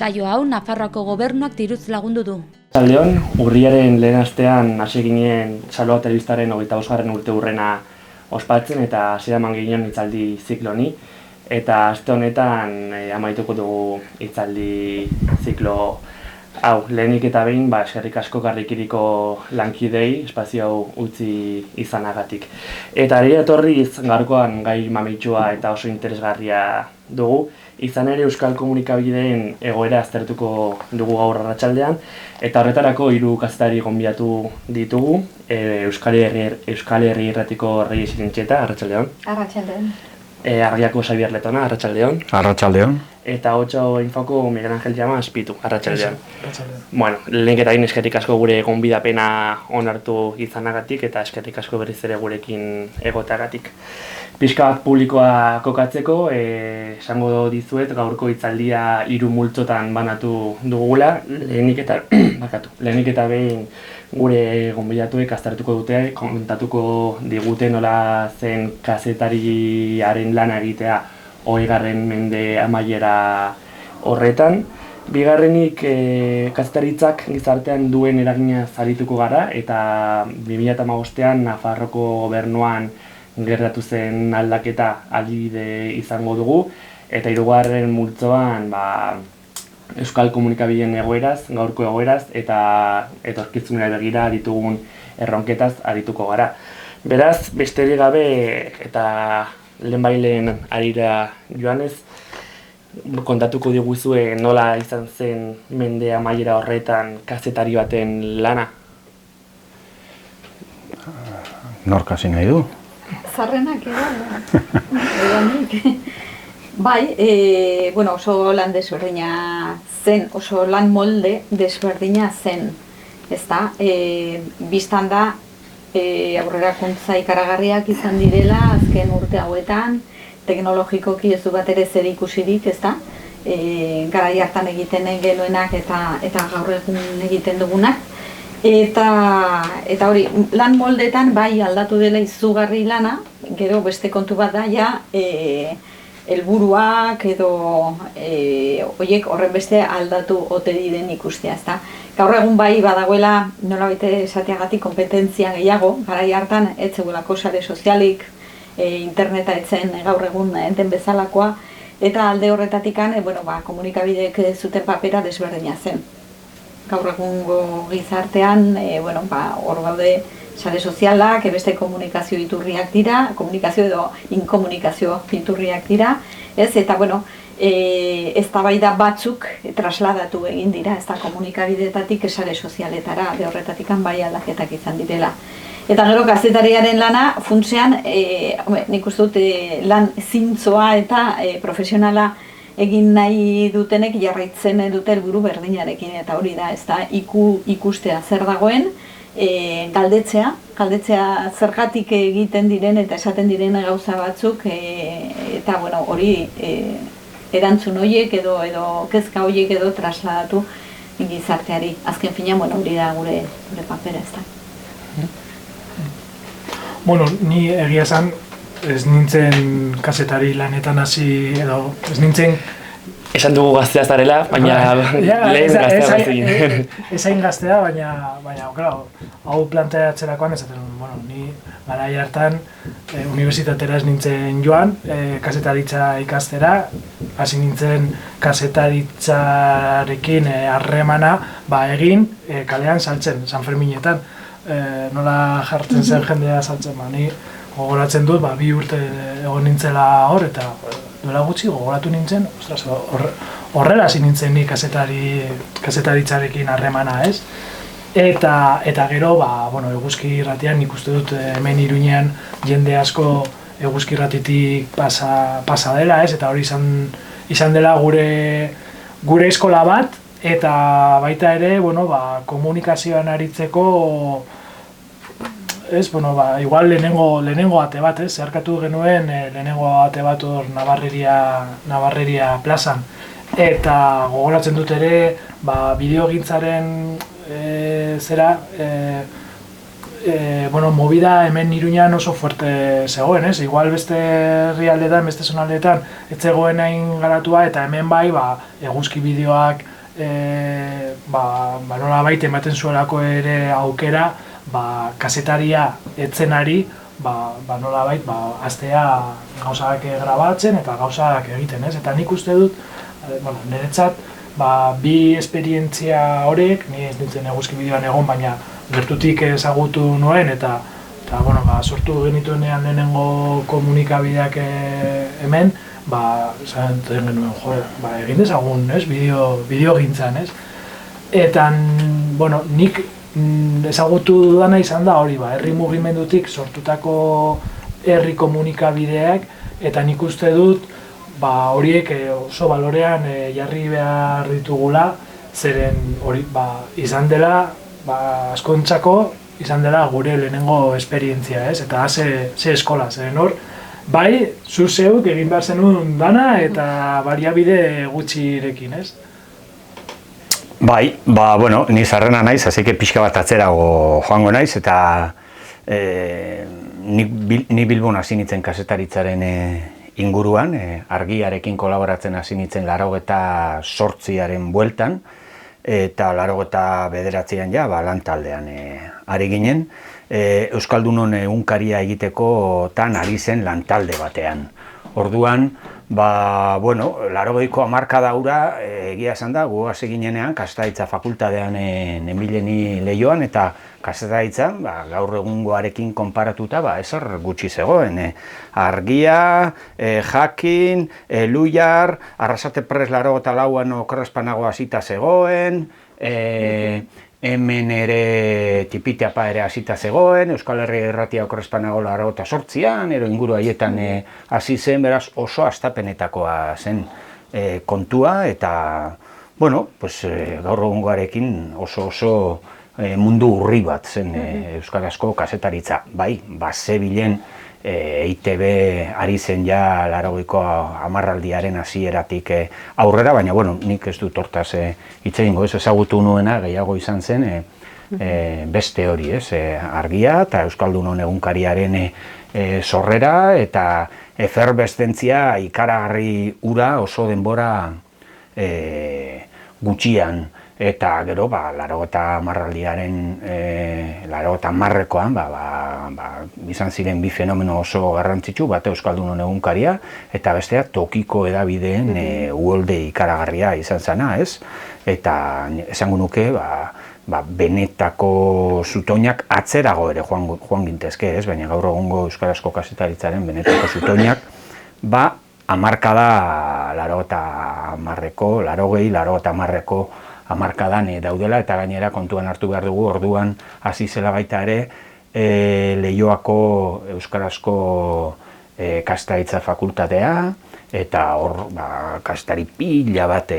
Saio hau Nafarroako gobernuak diruz lagundu du. Arratsaldeon, urriaren lehen astean hasi ginen Saloa telebistaren 25. urteurrena ospatzen eta hasiera eman ginen hitzaldi zikloni. Eta aste honetan amaituko dugu hitzaldi ziklo hau. Lehenik eta behin, eskerrik asko Karrikiriko lankidei espazio hau utzi izanagatik. Eta ari etorriz gaurkoan gai mamitsua eta oso interesgarria dugu. Izan ere Euskal Komunikabideen egoera aztertuko dugu gaur arratsaldean, eta horretarako 3 kazetari gonbidatu ditugu. Euskal Herri Irratiko Reyes Irintxeta, arratsaldeon. Arratsaldeon. Argiako Xabier Letona, arratsaldeon. Arratsaldeon. Eta Otxo Infoko Miguel Angel Llama Azpitu, arratsaldeon. Bueno, lehenik eta behin eskerrik asko gure gonbidapena onartu izanagatik eta eskerrik asko berriz ere gurekin egoteagatik. Pixka bat publikoa kokatzeko, esango dizuet gaurko hitzaldia 3 multzotan banatu dugula. Lehenik eta behin gure gonbidatuek aztertuko dute, komentatuko digute nola zen kazetariaren lana egitea 20. mende amaiera horretan. Bigarrenik, kazetaritzak gizartean duen eragina arituko gara, eta 2015an Nafarroko gobernuan gertatu zen aldaketa adibide izango dugu, eta 3. multzoan Euskal Komunikabideen egoeraz, gaurko egoeraz, eta etorkizunera begira ditugun erronketaz arituko gara. Beraz, besterik gabe eta lehenbailen arira joanez, kontatuko diguzue nola izan zen mende amaiera horretan kazetari baten lana? Nork hasi nahi du? Zarrenak Bai, oso lan desberdina zen, oso lan molde desberdina zen, ezta? Bistan da, aurrerakuntza ikaragarriak izan direla azken urte hauetan, teknologikoki ez du bat ere zer ikusirik, ezta? Garai hartan egiten genuenak eta gaur egun egiten dugunak. Eta hori, lan moldetan bai aldatu dela izugarri lana, gero beste kontu bat da, helburuak edo horiek horren beste aldatu ote diren ikustea, ezta? Gaur egun bai badagoela nolabait esateagatik konpetentzia gehiago, garai hartan ez zegoelako sare sozialik, interneta etzen gaur egun den bezalakoa, eta alde horretatikan komunikabideek zuten papera desberdina zen. Gaur egungo gizartean, hor gaude sare sozialak, beste komunikazio iturriak dira, komunikazio edo inkomunikazio iturriak dira, eta eztabaida batzuk trasladatu egin dira, ez da komunikabideetatik sare sozialetara, alde horretatikan bai aldaketak izan direla. Eta gero kazetariaren lana, funtsean, nik uste dut lan zintzoa eta profesionala egin nahi dutenek jarraitzen dute helburu berdinarekin, eta hori da, ez da, ikustea zer dagoen, galdetzea zergatik egiten diren eta esaten diren gauza batzuk, eta hori erantzun horiek edo kezka horiek edo trasladatu gizarteari. Azken finean, hori da gure papera, ez da. Ni egia esan, ez nintzen kazetari lanetan hasi edo ez nintzen... Esan dugu gaztea zarela, baina lehen gaztea bazegin. Ezain gaztea, baina hau planteatzerakoan esaten, ni garai hartan unibertsitatera ez nintzen joan, kazetaritza ikastera, hasi nintzen kazetaritzarekin harremana egin kalean saltzen, San Ferminetan. Nola jartzen zen jendea saltzen, ni gogoratzen dut, 2 urte egon nintzela hor, eta duela gutxi gogoratu nintzen, horrela hasi nintzen ni kazetaritzarekin harremana, ez? Eta gero, eguzki irratian nik uste dut hemen Iruñean jende asko eguzki irratitik pasa dela, ez? Eta hori izan dela gure eskola bat, eta baita ere, komunikazioan aritzeko, igual lehenengo ate bat, zeharkatu genuen lehenengo ate bat hor Nabarreria plazan. Eta gogoratzen dut ere, bideogintzaren movida hemen Iruñan oso fuerte zegoen, ez? Igual beste herrialdetan, beste zonaldetan, ez zegoen hain garatua, eta hemen bai, eguzki bideoak nola baita ematen zuelako ere aukera, kasetaria etzenari, nola baita, aztea gauzak grabatzen eta gauzak egiten, ez? Eta nik uste dut, niretzat, bi esperientzia horiek, ni ez nintzen eguzki bideoan egon, baina gertutik ezagutu nuen, eta sortu genituenean lehenengo komunikabideak hemen, zaten genuen, egin dezagun, ez, bideo gintzan, ez? Eta, nik ezagutu dudana izan da hori, herri mugimendutik sortutako herri komunikabideak, eta nik uste dut, horiek oso balorean jarri behar ditugula, zeren hori, izan dela, askontzako, izan dela gure lehenengo esperientzia, ez? Eta ze eskola, zeren hor, zu zeuk egin behar zenun dana eta baliabide gutxirekin, ez? Ni zarrena naiz, así que pixka bat atzerago joango naiz, eta ni Bilbon hasi nintzen kazetaritzaren inguruan, argiarekin kolaboratzen hasi nintzen 88aren bueltan, eta 89an lantaldean ari ginen, Euskaldunon egunkaria egiteko tan ari zen lantalde batean. Orduan, 80ko hamarkada hura egia esan da, gu hasi ginenean kazetaritza fakultatean Emilieni Leioan, eta kazetaritzan gaur egungoarekin konparatuta ezer gutxi zegoen. Argia, Jakin, Luiar, Arrasate Press 84an okerrezpanago hasita zegoen, hemen ere Tipiteapa ere hasita zegoen, Euskal Herria Irratia okerrezpanago 88an, ero inguru haietan hasi zen, beraz oso hastapenetakoa zen kontua, eta gaur egungoarekin oso mundu urri bat zen euskarazko kazetaritza. Bazebilen EITB ari zen 80ko hamarraldiaren hasieratik aurrera, baina nik ez dut hortaz hitz egingo, ez ezagutu nuena gehiago izan zen beste hori, argia eta Euskaldunon egunkariaren sorrera eta eferbeszentzia ikaragarri ura oso denbora gutxian. Eta gero, 80koan, izan ziren bi fenomeno oso garrantzitsu, bate Euskaldunon egunkaria, eta bestea tokiko edabideen uholde ikaragarria izan zena, ez? Eta esango nuke, benetako zutoinak atzerago ere joan gintezke, ez? Baina gaur egungo euskarazko kazetaritzaren benetako zutoinak, hamarkada 80ko hamarkadan daudela, eta gainera kontuan hartu behar dugu, orduan hasi zela baita ere Leioako euskarazko kazetaritza fakultatea, eta hor kazetari pila bat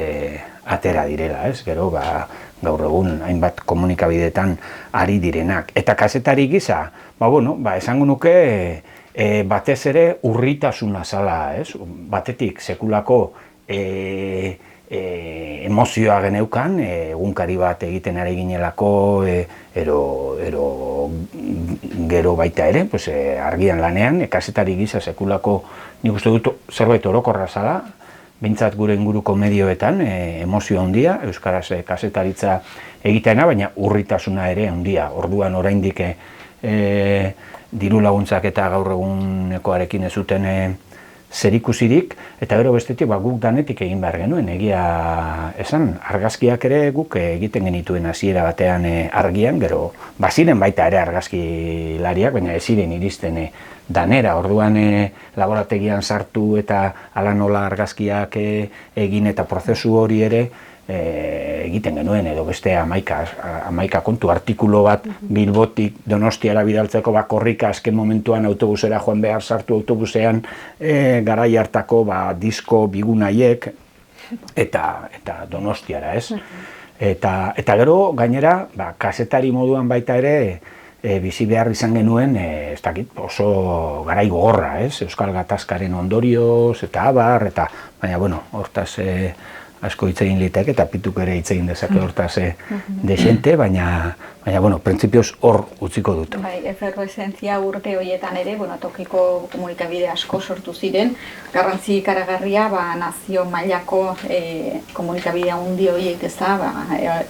atera direla, ez? Gero gaur egun hainbat komunikabideetan ari direnak. Eta kazetari gisa, esango nuke batez ere urritasuna zala, ez? Batetik sekulako emozioa geneukan, egunkari bat egiten ari ginelako, gero baita ere, argian lanean, kazetari gisa sekulako, nik uste dut zerbait orokorra zala, behintzat gure inguruko medioetan, emozio handia, euskaraz kazetaritza egitena, baina urritasuna ere handia. Orduan oraindik diru laguntzak eta gaur egunekoarekin ez zuten zerikusirik, eta gero bestetik guk danetik egin behar genuen, egia esan, argazkiak ere guk egiten genituen hasiera batean argian, gero baziren baita ere argazkilariak, baina ez ziren iristen danera, orduan laborategian sartu eta hala nola argazkiak egin eta prozesu hori ere egiten genuen, edo beste 11 kontu artikulu bat Bilbotik Donostiara bidaltzeko korrika azken momentuan autobusera joan behar sartu autobusean garai hartako disko bigunaiek eta Donostiara, ez? Eta gero gainera kazetari moduan baita ere bizi behar izan genuen, ez dakit, oso garai gogorra, ez? Euskal Gatazkaren ondorioz eta abar, baina hortaz asko hitz egin liteke, eta Pituk ere hitz egin dezake hortaz desente, baina bueno, printzipioz hor utziko dut. Bai, eferveszentzia urte horietan ere, tokiko komunikabide asko sortu ziren, garrantzi ikaragarria, nazio mailako komunikabide handi horiek ez da,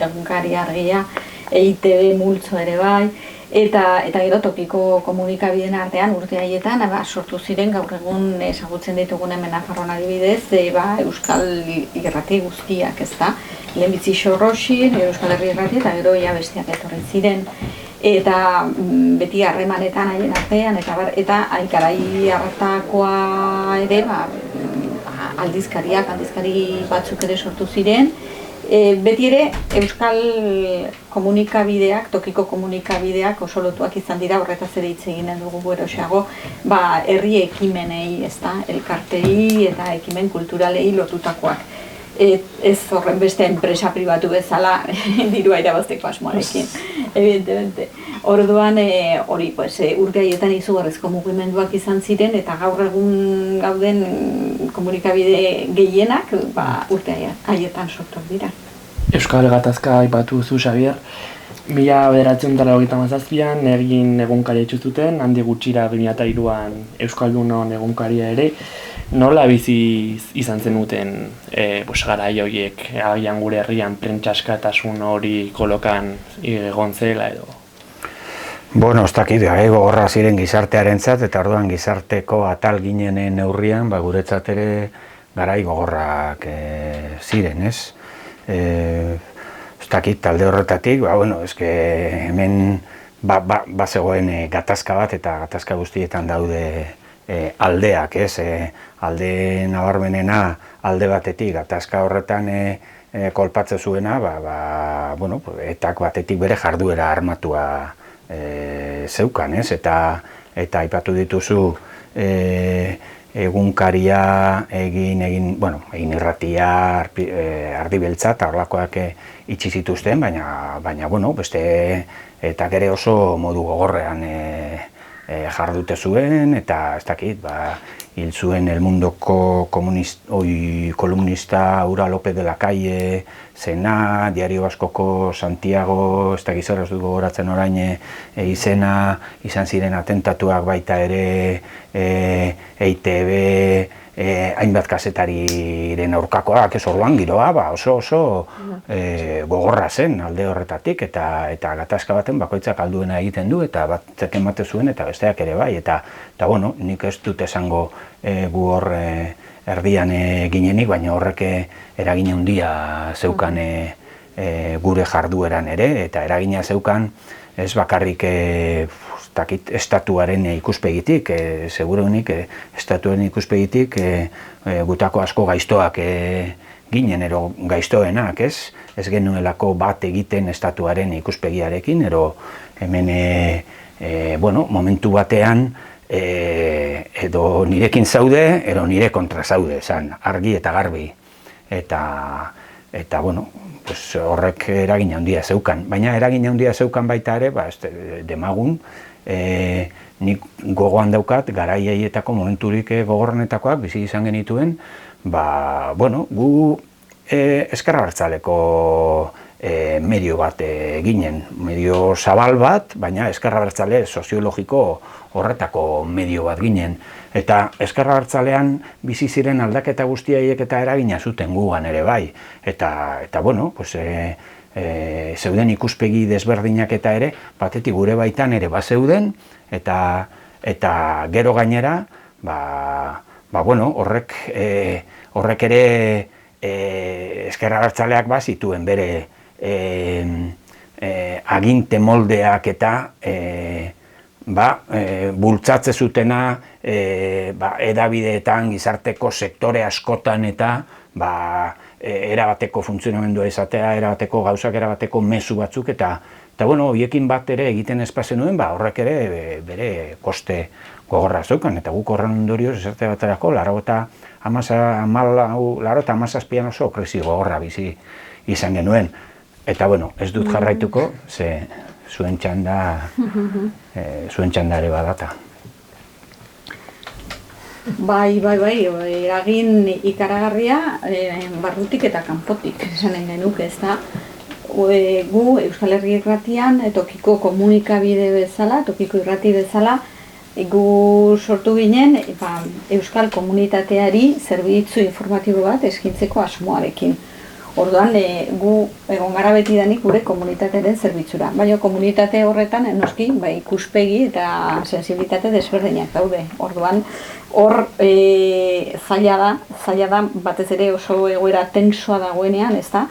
egunkari argia, EITB multzo ere bai, eta gero tokiko komunikabideen artean urte haietan sortu ziren gaur egun ezagutzen ditugun hemen Nafarroan adibidez, euskal irrati guztiak, ez da? Lehenbizi Xorroxi, Euskal Herri irrati eta gero besteak etorri ziren. Eta beti harremanetan haien artean, eta garai hartakoa ere, aldizkari batzuk ere sortu ziren. Beti ere, euskal komunikabideak, tokiko komunikabideak oso lotuak izan dira, horretaz ere hitz eginen dugu geroxeago, herri ekimenei, elkartei eta ekimen kulturalei lotutakoak. Ez horren beste enpresa pribatu bezala dirua irabazteko asmoarekin, evidentemente. Orduan, urte haietan izugarrizko mugimenduak izan ziren, eta gaur egun gauden komunikabide gehienak urte haietan sortuak dira. Euskal Gatazka aipatu zu, Xabier. 1987an egin egunkaria itxuzuten, handi gutxira 2003an Euskaldunon egunkaria ere. Nola bizi izan zenuten garai horiek, agian gure herrian prentsaskatasun hori kolokan egon zela edo? Bueno, ez dakit, gogorra ziren gizartearentzat, eta orduan gizarteko atal ginen neurrian, guretzat ere garai gogorrak ziren, ez? Ez dakit, talde horretatik, hemen bazegoen gatazka bat, eta gatazka guztietan daude aldeak, ez? Alde nabarmenena alde batetik, gatazka horretan kolpatzen zuena, etak batetik bere jarduera armatua zeukan, ez? Eta aipatu dituzu egunkaria egin irratia, ardibeltza eta horlakoak itxi zituzten, baina beste etak ere oso modu gogorrean jardute zuen, eta ez dakit, hil zuen El Mundoko kolumnista Ura López de la Calle zena, Diario Baskoko Santiago, ez dakit zer ez dugu gogoratzen orain izena, izan ziren atentatuak baita ere EITB, hainbat kazetariren aurkakoak, ez orduan giroa, oso gogorra zen alde horretatik, eta gatazka baten bakoitzak alduena egiten du, eta batzek emate zuen, eta besteak ere bai, eta nik ez dut esango gu hor erdian ginenik, baina horrek eragina handia zeukan gure jardueran ere, eta eragina zeukan ez bakarrik estatuaren ikuspegitik, seguruenik estatuaren ikuspegitik gutako asko gaiztoak ginen, ero gaiztoenak, ez genuelako bat egiten estatuaren ikuspegiarekin, ero hemen momentu batean edo nirekin zaude, ero nire kontra zaude, argi eta garbi, eta horrek eragina handia zeukan, baina eragina handia zeukan baita ere, demagun, nik gogoan daukat, garai haietako momenturik gogorrenetakoak bizi izan genituen, gu ezker abertzaleko medio bat ginen, medio zabal bat, baina ezker abertzale soziologiko horretako medio bat ginen. Eta ezker abertzalean bizi ziren aldaketa guzti haiek eta eragina zuten gugan ere bai. Eta zeuden ikuspegi desberdinak eta ere, batetik gure baitan ere bazeuden, eta gero gainera, horrek ere ezker abertzaleak zituen bere aginte moldeak eta bultzatze zutena edabideetan, gizarteko sektore askotan eta erabateko funtzionamendua izatea, erabateko gauzak, erabateko mezu batzuk eta horiekin bat ere egiten espazen nuen, horrek ere bere koste gogorra zeukan, eta guk horren ondorioz esarte baterako, laro eta hamazazpian oso krisi gogorra bizi izan genuen. Eta ez dut jarraituko, ze zuen txanda ere badata. Bai, eragin ikaragarria barrutik eta kanpotik, esan nahi genuke, ezta? Gu Euskal Herri Irratian, tokiko komunikabide bezala, tokiko irrati bezala, gu sortu ginen Euskal komunitateari zerbitzu informatibo bat eskintzeko asmoarekin. Orduan, gu egon gara betidanik gure komunitatearen zerbitzura. Baina komunitate horretan, noski, ikuspegi eta sensibilitate desberdinak daude. Orduan, hor zaila da, batez ere oso egoera tensoa dagoenean, ezta?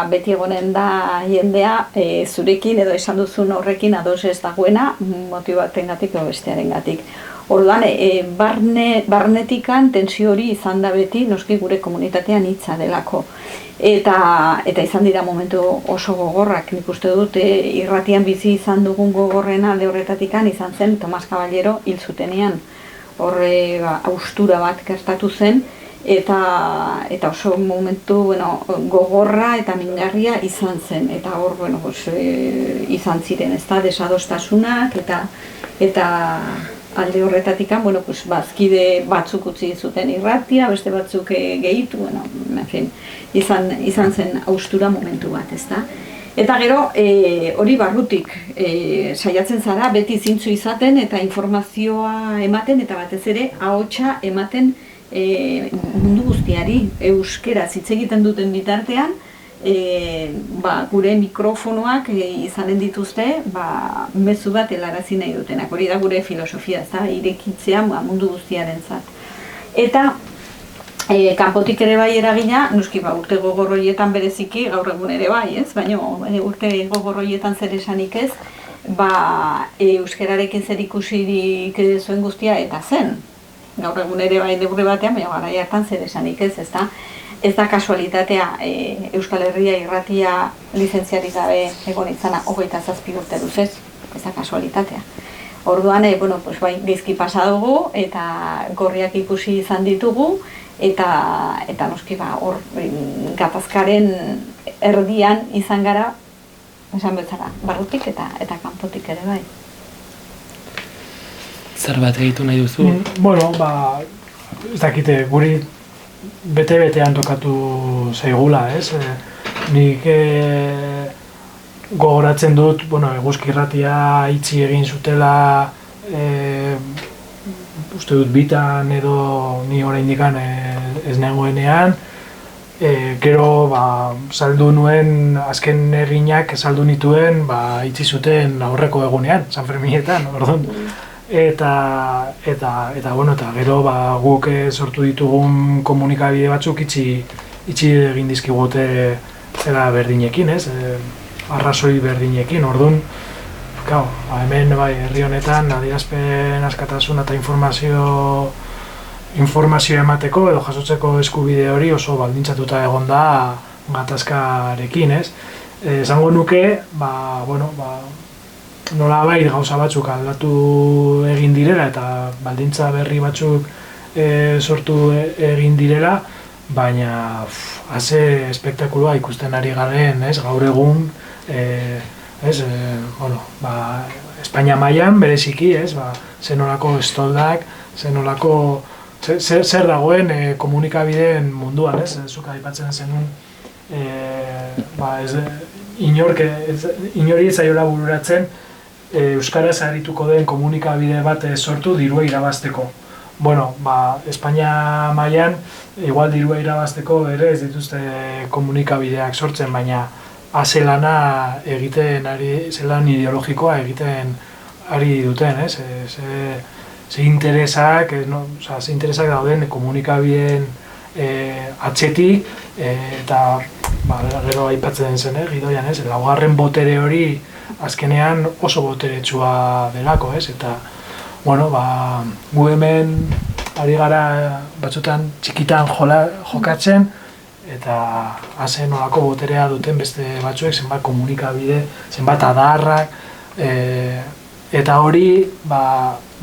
Beti egonen da jendea zurekin edo esan duzun horrekin ados ez dagoena motibatengatik edo bestearengatik. Orduan, barnetikan tensio hori izan da beti noski gure komunitatean hitza delako. Eta izan dira momentu oso gogorrak, nik uste dut irratian bizi izan dugun gogorrena alde horretatikan izan zen Tomas Caballero hil zutenean. Horre haustura bat gertatu zen, eta oso momentu gogorra eta mingarria izan zen. Eta hor izan ziren, ezta, desadostasunak eta alde horretatikan, bazkide batzuk utzi zuten irratia, beste batzuk gehitu, izan zen haustura momentu bat, ezta? Eta gero, hori barrutik saiatzen zara, beti zintzu izaten eta informazioa ematen, eta batez ere, ahotsa ematen mundu guztiari, euskeraz hitz egiten duten bitartean, gure mikrofonoak izanen dituzte mezu bat helarazi nahi dutenak. Hori da gure filosofia, irekitzea mundu guztiarentzat. Eta kanpotik ere bai eragina, noski urte gogor horietan bereziki, gaur egun ere bai, ez? Baina urte gogor horietan zer esanik ez, euskararekin zer ikusirik zuen guztia eta zen. Gaur egun ere bai neurri batean, baina garai hartan zer esanik ez, ezta? Ez da kasualitatea Euskal Herria Irratia lizentziarik gabe egon izana 27 urte luzez, ez da kasualitatea. Orduan, gaizki pasa dugu eta gorriak ikusi izan ditugu eta noski hor gatazkaren erdian izan gara, esan bezala, barrutik eta kanpotik ere bai. Zer bat gehitu nahi duzu? Ez dakite, guri bete-betean tokatu zaigula, ez? Nik gogoratzen dut, Eguzki Irratia itxi egin zutela, uste dut bitan edo ni oraindikan ez nengoenean, gero saldu nuen, azken eginak saldu nituen itxi zuten aurreko egunean, San Ferminetan, orduan. Eta gero guk sortu ditugun komunikabide batzuk itxi egin dizkigute zera berdinekin, ez? Arrazoi berdinekin, orduan, hemen herri honetan adierazpen askatasuna eta informazio emateko edo jasotzeko eskubide hori oso baldintzatuta egon da gatazkarekin, ez? Esango nuke, nolabait gauza batzuk aldatu egin direla eta baldintza berri batzuk sortu egin direla, baina haze espektakuloa ikusten ari garen, gaur egun, Espainia mailan bereziki, zenolako estoldak, zer dagoen komunikabideen munduan, zuk aipatzen zenun, inori ez zaiola bururatzen euskaraz arituko den komunikabide bat sortu dirua irabazteko. Espainia mailan igual dirua irabazteko ere ez dituzte komunikabideak sortzen, baina zelana egiten ari, zelan ideologikoa egiten ari duten, ze interesak dauden komunikabideen atzetik, eta gero aipatzen zen, gidoian, laugarren botere hori azkenean oso boteretsua delako, eta gu hemen ari gara batzutan txikitan jokatzen, eta haze nolako boterea duten beste batzuek, zenbat komunikabide, zenbat adarrak, eta hori,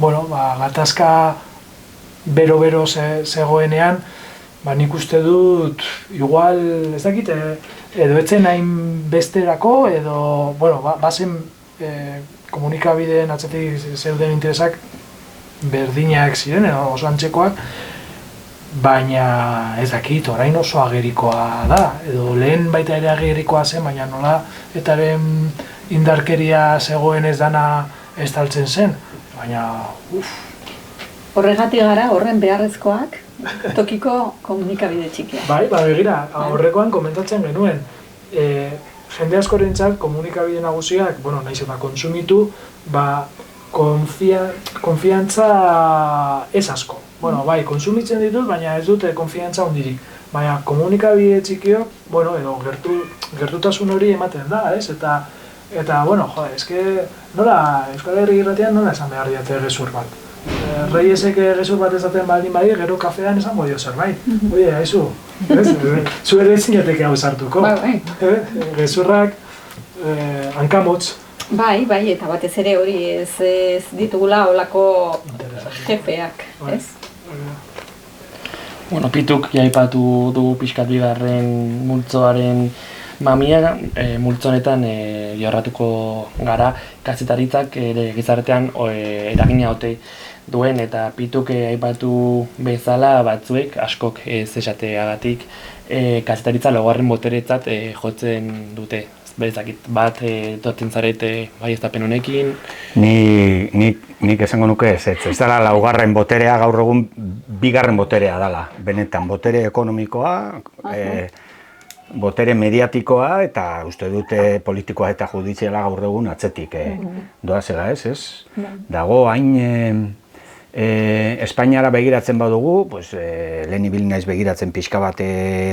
gatazka bero-bero zegoenean, nik uste dut, igual, ez dakit, edo etzen hain besterako, edo, bazen komunikabideen atzetik zeuden interesak berdinak ziren, oso antzekoak, baina ez dakit, orain oso agerikoa da, edo lehen baita ere agerikoa zen, baina nola etaren indarkeria zegoen ez dana estaltzen zen, baina Horregatik gara, horren beharrezkoak, tokiko komunikabide txikia. Bai, begira, horrekoan komentatzen genuen, jende askorentzat komunikabide nagusiak, nahiz eta kontsumitu, konfiantza ez asko. Bai, kontsumitzen ditut, baina ez dute konfiantza hondirik. Baina komunikabide txikiok, edo gertutasun hori ematen da, ez? Eta eske, nola, Euskal Herri irratian nola esan behar diate gezur bat. Reyesek gezur bat ezaten baldin bai, gero kafean esango dio zerbait. Oie, haizu, zu ere zinateke hau sartuko. Gezurrak, hankamotz. Bai, eta batez ere hori ez ditugula olako jefeak, ez? Pituk jaipatu du pixkat bigarren multzoaren mamia, multzo honetan jorratuko gara kazetaritzak gizartean eragina ote duen, eta Pituk aipatu bezala batzuek, askok ez esateagatik, kazetaritza laugarren boteretzat jotzen dute. Berezakit, bat etortzen zarete baieztapen honekin? Nik esango nuke ez dela laugarren boterea, gaur egun bigarren boterea dela. Benetan, botere ekonomikoa, botere mediatikoa, eta uste dute politikoa eta judiziala gaur egun atzetik doazela, ez? Dago hain Espainiara begiratzen badugu, lehen ibil naiz begiratzen pixka bat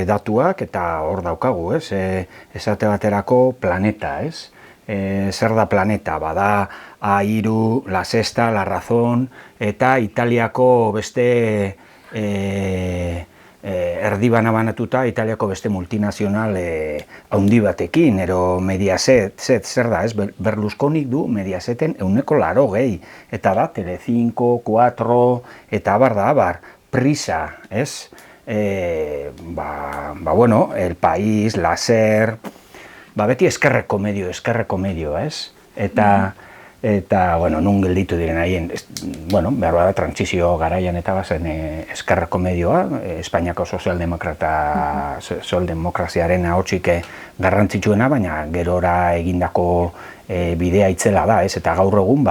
datuak, eta hor daukagu, ez? Esate baterako planeta, ez? Zer da planeta? Bada A3, La Sexta, La Razón, eta Italiako beste erdibana banatuta Italiako beste multinazional haundi batekin, ero Mediaset, zer da, ez? Berlusconik du Mediaseten 180, eta da, Telecinco, 4, eta abar, Prisa, ez? El País, La Ser, beti eskerreko medio, ez? Eta, nun gelditu diren haien, behar bada, trantsizio garaian eta bazen eskerreko medioa, Espainiako sozialdemokraziaren ahotsik garrantzitsuena, baina gerora egindako bidea itzela da, ez? Eta gaur egun,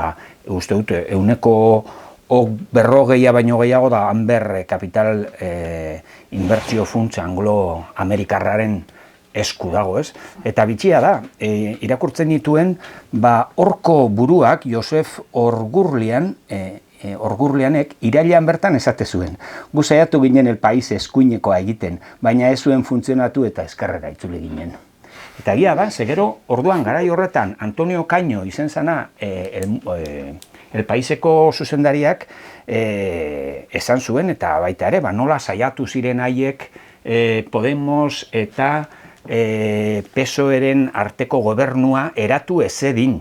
uste dut, 140 baino gehiago da Amber Capital inbertsio funtsa anglo-amerikarraren esku dago, ez? Eta bitxia da, irakurtzen dituen, horko buruak, Josef Orgurlianek, irailean bertan esate zuen. Gu saiatu ginen El País eskuinekoa egiten, baina ez zuen funtzionatu eta eskerrera itzuli ginen. Eta egia da, segero, orduan garai horretan, Antonio Caño izen zana, El Paíseko zuzendariak esan zuen, eta baita ere, nola saiatu ziren haiek Podemos eta PSOEren arteko gobernua eratu ezedin.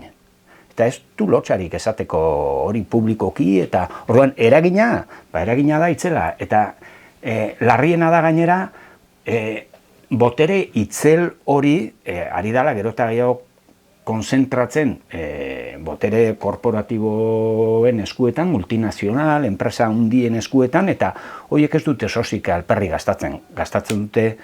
Eta ez du lotxarik esateko hori publikoki, eta orduan eragina da itzela. Eta larriena da gainera, botere itzel hori ari dala gero eta gehiago konzentratzen botere korporatiboen eskuetan, multinazional, enpresa handien eskuetan, eta horiek ez dute sosik alperri gastatzen dute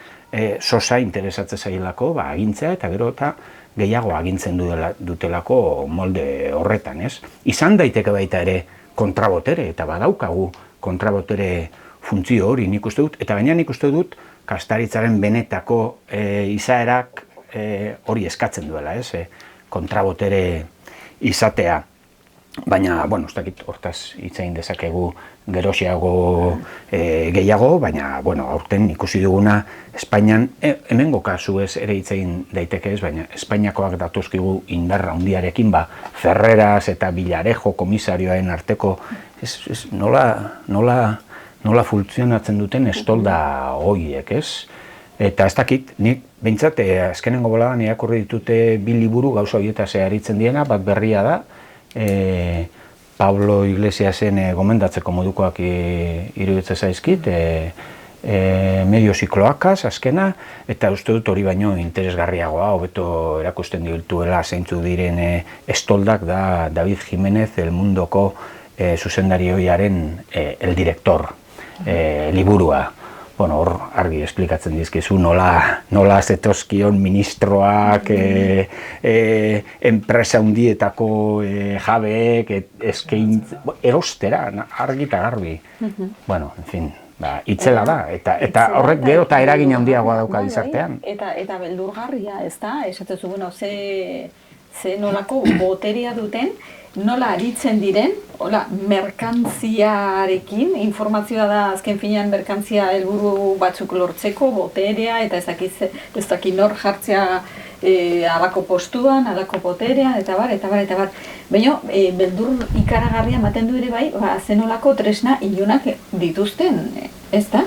sosa interesatzen zailako agintzea, eta gero eta gehiago agintzen dutelako molde horretan, ez? Izan daiteke baita ere kontrabotere, eta badaukagu kontrabotere funtzio hori nik uste dut, eta baina nik uste dut kazetaritzaren benetako izaerak hori eskatzen duela, ez? Kontrabotere izatea. Baina, ez dakit, hortaz hitz egin dezakegu geroxeago gehiago, baina, aurten ikusi duguna Espainian, hemengo kasuez ere hitz egin daiteke ez, baina Espainiakoak datuzkigu indarra handiarekin, Ferreras eta Villarejo komisarioen arteko, nola funtzionatzen duten estolda horiek, ez? Eta ez dakit, nik behintzat, azkenengo boladan irakurri ditute 2 liburu gauza horietaz aritzen diena, bat berria da, Pablo Iglesiasen gomendatzeko modukoak iruditzen zaizkit, medio zikloakaz, azkena, eta uste dut hori baino interesgarriagoa, hobeto erakusten dituela zeintzu diren estoldak da David Jiménez El Mundoko zuzendari hoiaren el director liburua. Bueno, hor argi esplikatzen dizkizu nola zetozkion ministroak, enpresa hundietako jabeek, erostera, argi eta garbi. Bueno, en fin, itzela da, eta horrek gero eta eragin handiagoa dauka gizartean. Eta beldurgarria, ez da? Esatezu, bueno, ze nolako boterea duten, nola aritzen diren, hola, merkantziarekin, informazioa da azken finean merkantzia helburu batzuk lortzeko, boterea, eta ez dakit nor jartzea alako postuan, alako boterea, eta bar. Baina, beldur ikaragarria ematen du ere bai, zenolako tresna ilunak dituzten, ez da?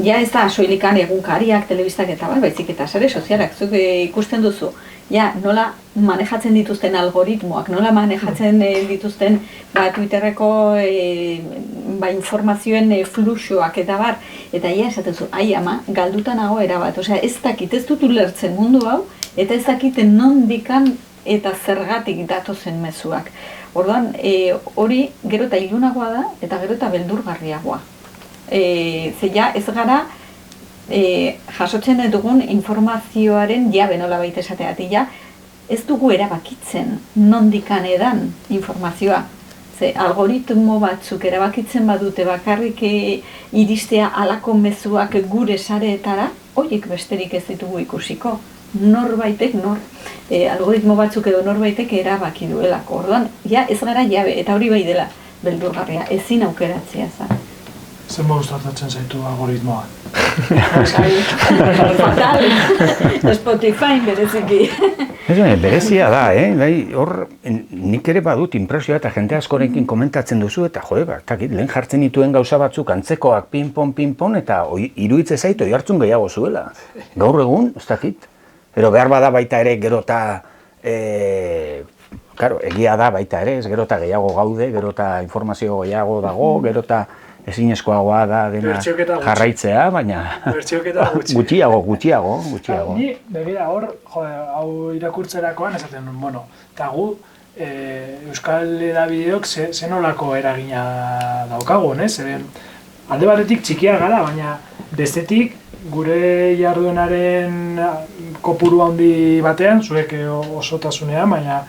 Ja ez da soilikan egunkariak, telebistak eta bar, baizik eta sare sozialak, zuk ikusten duzu. Ja, nola manejatzen dituzten algoritmoak, nola manejatzen dituzten Twitterreko informazioen fluxoak eta bar, eta ja esaten zu, ai ama, galduta nago erabat, osea ez dakit, ez dut ulertzen mundu hau, eta ez dakiten nondikan eta zergatik datozen mezuak. Orduan, hori gero eta ilunagoa da, eta gero eta beldurgarriagoa. Zeia ez gara, jasotzen dugun informazioaren jabe nola baita esateatik, ja, ez dugu erabakitzen nondikan edan informazioa. Ze algoritmo batzuk erabakitzen badute bakarrik iristea alako mezuak gure sareetara, horiek besterik ez ditugu ikusiko. Norbaitek, algoritmo batzuk edo norbaitek erabaki duelako. Orduan, ja, ez gara jabe, eta hori bai dela beldurgarria, ezin aukeratzea za. Zer moduz tratatzen zaitu algoritmoa? Fatal, Spotify bereziki. Berezia da, hor nik ere badut impresioa eta jende askorekin komentatzen duzu, eta lehen jartzen dituen gauza batzuk antzekoak pin-pon, eta iruditzen zaitu oihartzun gehiago zuela. Gaur egun, ez dakit. Ero behar bada baita ere gero eta, egia da baita ere, gero eta gehiago gaude, gero eta informazio gehiago dago, gero eta ezinezkoagoa da dena jarraitzea, baina gutxiago. Ni, begira, hor, hau irakurtzerakoan esaten, bueno, eta gu Euskal Hedabideok zenolako eragina daukagun, ez? Alde batetik txikia gara, baina bestetik gure jarduenaren kopuru handi batean, zuek osotasunean, baina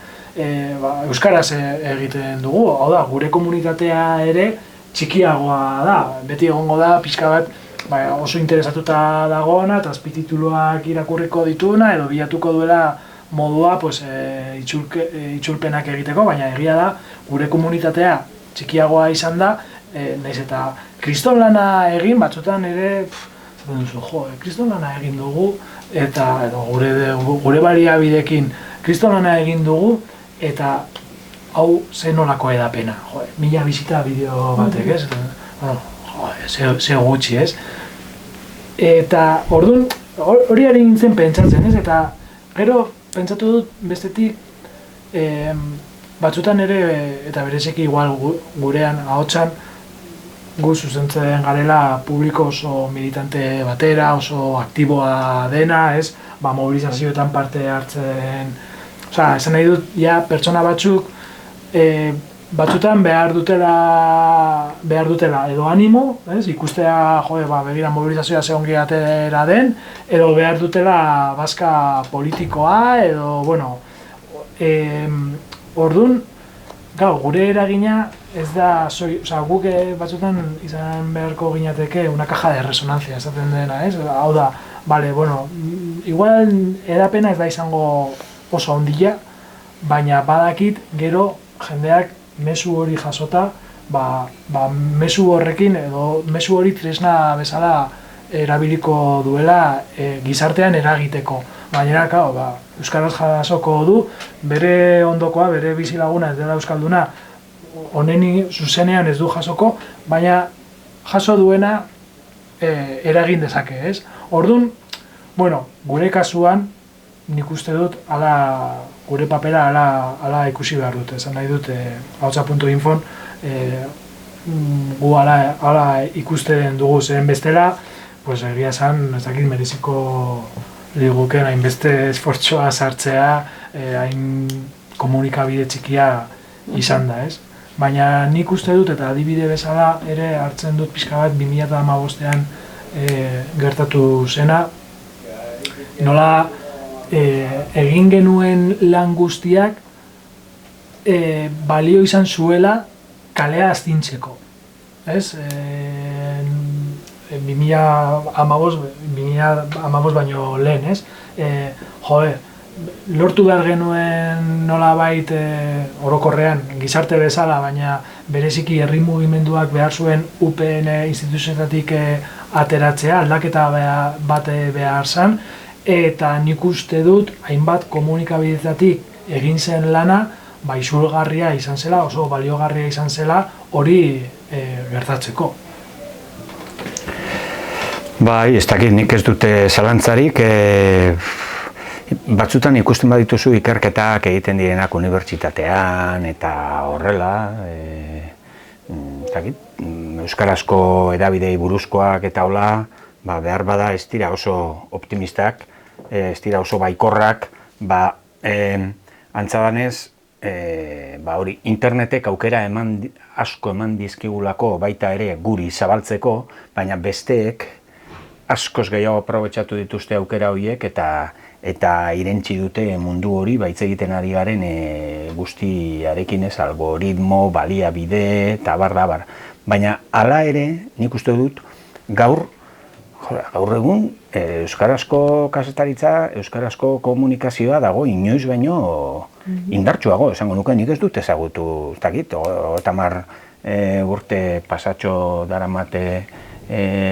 euskaraz egiten dugu, hau da, gure komunitatea ere txikiagoa da, beti egongo da, pixka bat oso interesatuta dagoena eta azpitituluak irakurriko dituna edo bilatuko duela modua itzulpenak egiteko, baina egia da, gure komunitatea txikiagoa izan da, nahiz eta kriston lana egin, batzutan ere, kriston lana egin dugu, eta gure baliabideekin kriston lana egin dugu, eta hau zenolako edapena, 1000 bisita bideo batek, ez? Ze gutxi, ez? Eta orduan, hori ari nintzen pentsatzen, ez? Eta gero pentsatu dut bestetik batzutan ere, eta berezeki igual gurean ahotsan gu zuzentzen garela publiko oso militante batera, oso aktiboa dena, ez? Mobilizazioetan parte hartzen, esan nahi dut, ja, pertsona batzuk batzutan behar dutela edo animo, ikustea, begira mobilizazioa ze ongi atera den, edo behar dutela bazka politikoa, edo, bueno, orduan, gure eragina ez da, guk batzutan izan beharko ginateke una caja de resonancia, esaten dena, ez? Hau da, bueno, igual edapena ez da izango oso ondila, baina badakit gero jendeak mezu hori jasota, mezu horrekin edo mezu hori tresna bezala erabiliko duela gizartean eragiteko. Baina, euskaraz jasoko du, bere ondokoa, bere bizilaguna ez dela euskalduna, honeni zuzenean ez du jasoko, baina jaso duena eragin dezake, ez? Orduan, bueno, gure kasuan, nik uste dut, gure papera ala ikusi behar dut, esan nahi dut, ahotsa.infon gu ala ikusten dugu zeren bestela, egia esan, ez dakit mereziko liguken hainbeste esfortzoa sartzea, hain komunikabide txikia izan da, ez? Baina nik uste dut, eta adibide bezala ere hartzen dut pixka bat 2015ean gertatu zena, nola egin genuen lan guztiak balio izan zuela kalea astintzeko. Ez? 2015 baino lehen, ez? Lortu behar genuen nolabait orokorrean gizarte bezala, baina bereziki herri mugimenduak behar zuen UPN instituzioetatik ateratzea, aldaketa bat behar zen, eta nik uste dut hainbat komunikabidetatik egin zen lana izugarria izan zela, oso baliogarria izan zela hori gertatzeko. Bai, ez dakit, nik ez dute zalantzarik, batzutan ikusten badituzu ikerketak egiten direnak unibertsitatean eta horrela, euskarazko hedabidei buruzkoak eta hola, behar bada ez dira oso optimistak, ez dira oso baikorrak, antzadanez, hori internetek aukera asko eman dizkigulako baita ere guri zabaltzeko, baina besteek askoz gehiago aprobetxatu dituzte aukera horiek eta irentsi dute mundu hori hitz egiten ari garen guztiarekin, ez, algoritmo, baliabide eta abar. Baina hala ere, nik uste dut, gaur egun euskarazko kazetaritza, euskarazko komunikazioa dago inoiz baino indartsuago, esango nuke, nik ez dut ezagutu, ez dakit, 30 urte pasatxo daramate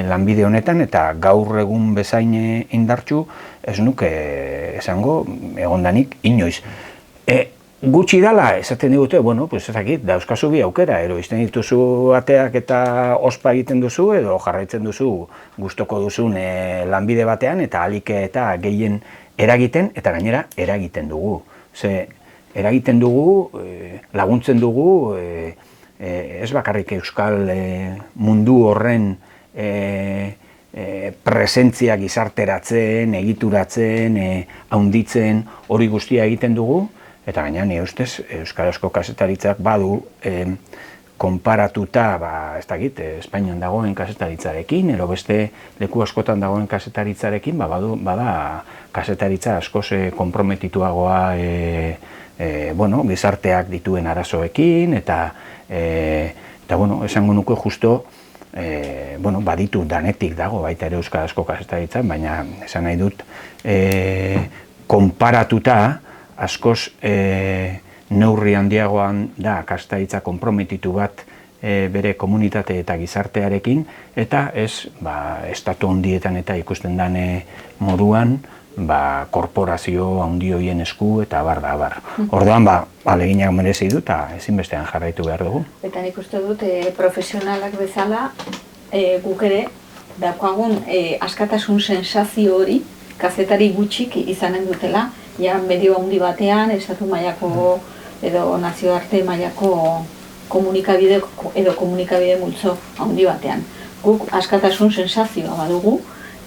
lanbide honetan, eta gaur egun bezain indartsu ez nuke esango egondanik inoiz. Gutxi dala, esaten digute, ez dakit, dauzkazu bi aukera, izten dituzu ateak eta ospa egiten duzu, edo jarraitzen duzu gustoko duzun lanbide batean, eta alik eta gehien eragiten, eta gainera eragiten dugu. Eragiten dugu, laguntzen dugu, ez bakarrik euskal mundu horren presentzia gizarteratzen, egituratzen, haunditzen, hori guztia egiten dugu, eta gaina nire ustez euskarazko kazetaritzak badu konparatuta, ez dakit, Espainian dagoen kazetaritzarekin, edo beste leku askotan dagoen kazetaritzarekin, bada kazetaritza askoz konprometituagoa gizarteak dituen arazoekin, eta esango nuke justo baditu danetik dago baita ere euskarazko kazetaritzan, baina esan nahi dut konparatuta askoz neurri handiagoan da kazetaritza konprometitu bat bere komunitate eta gizartearekin, eta ez estatu handietan eta ikusten den moduan korporazio handi horien esku eta abar. Orduan, ahaleginak merezi du eta ezinbestean jarraitu behar dugu. Eta nik uste dut profesionalak bezala guk ere daukagun askatasun sensazio hori kazetari gutxik izanen dutela, ja medio handi batean, estatu mailako edo nazioarte mailako komunikabide edo komunikabide multzo handi batean. Guk askatasun sensazioa badugu,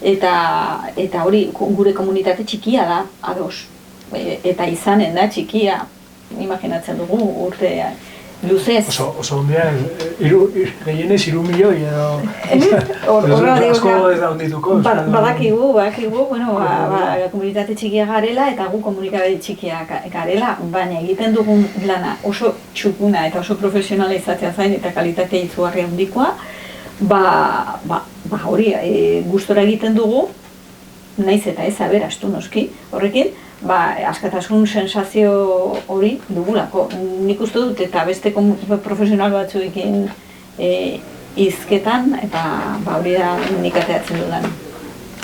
eta hori gure komunitate txikia da, ados. Eta izanen da txikia, imaginatzen dugu urte luzez. Oso hundia, gehienez 3 milioi edo... Asko ez da hundituko. Badakigu, komunitate txikia garela eta gu komunikabide txikia garela, baina egiten dugun lana oso txukuna eta oso profesionala izatea zain eta kalitatea izugarria handikoa, hori gustora egiten dugu, naiz eta ez aberastu noski horrekin, askatasun sensazio hori dugulako. Nik uste dut eta beste profesional batzuekin hizketan, eta hori da nik ateatzen dudan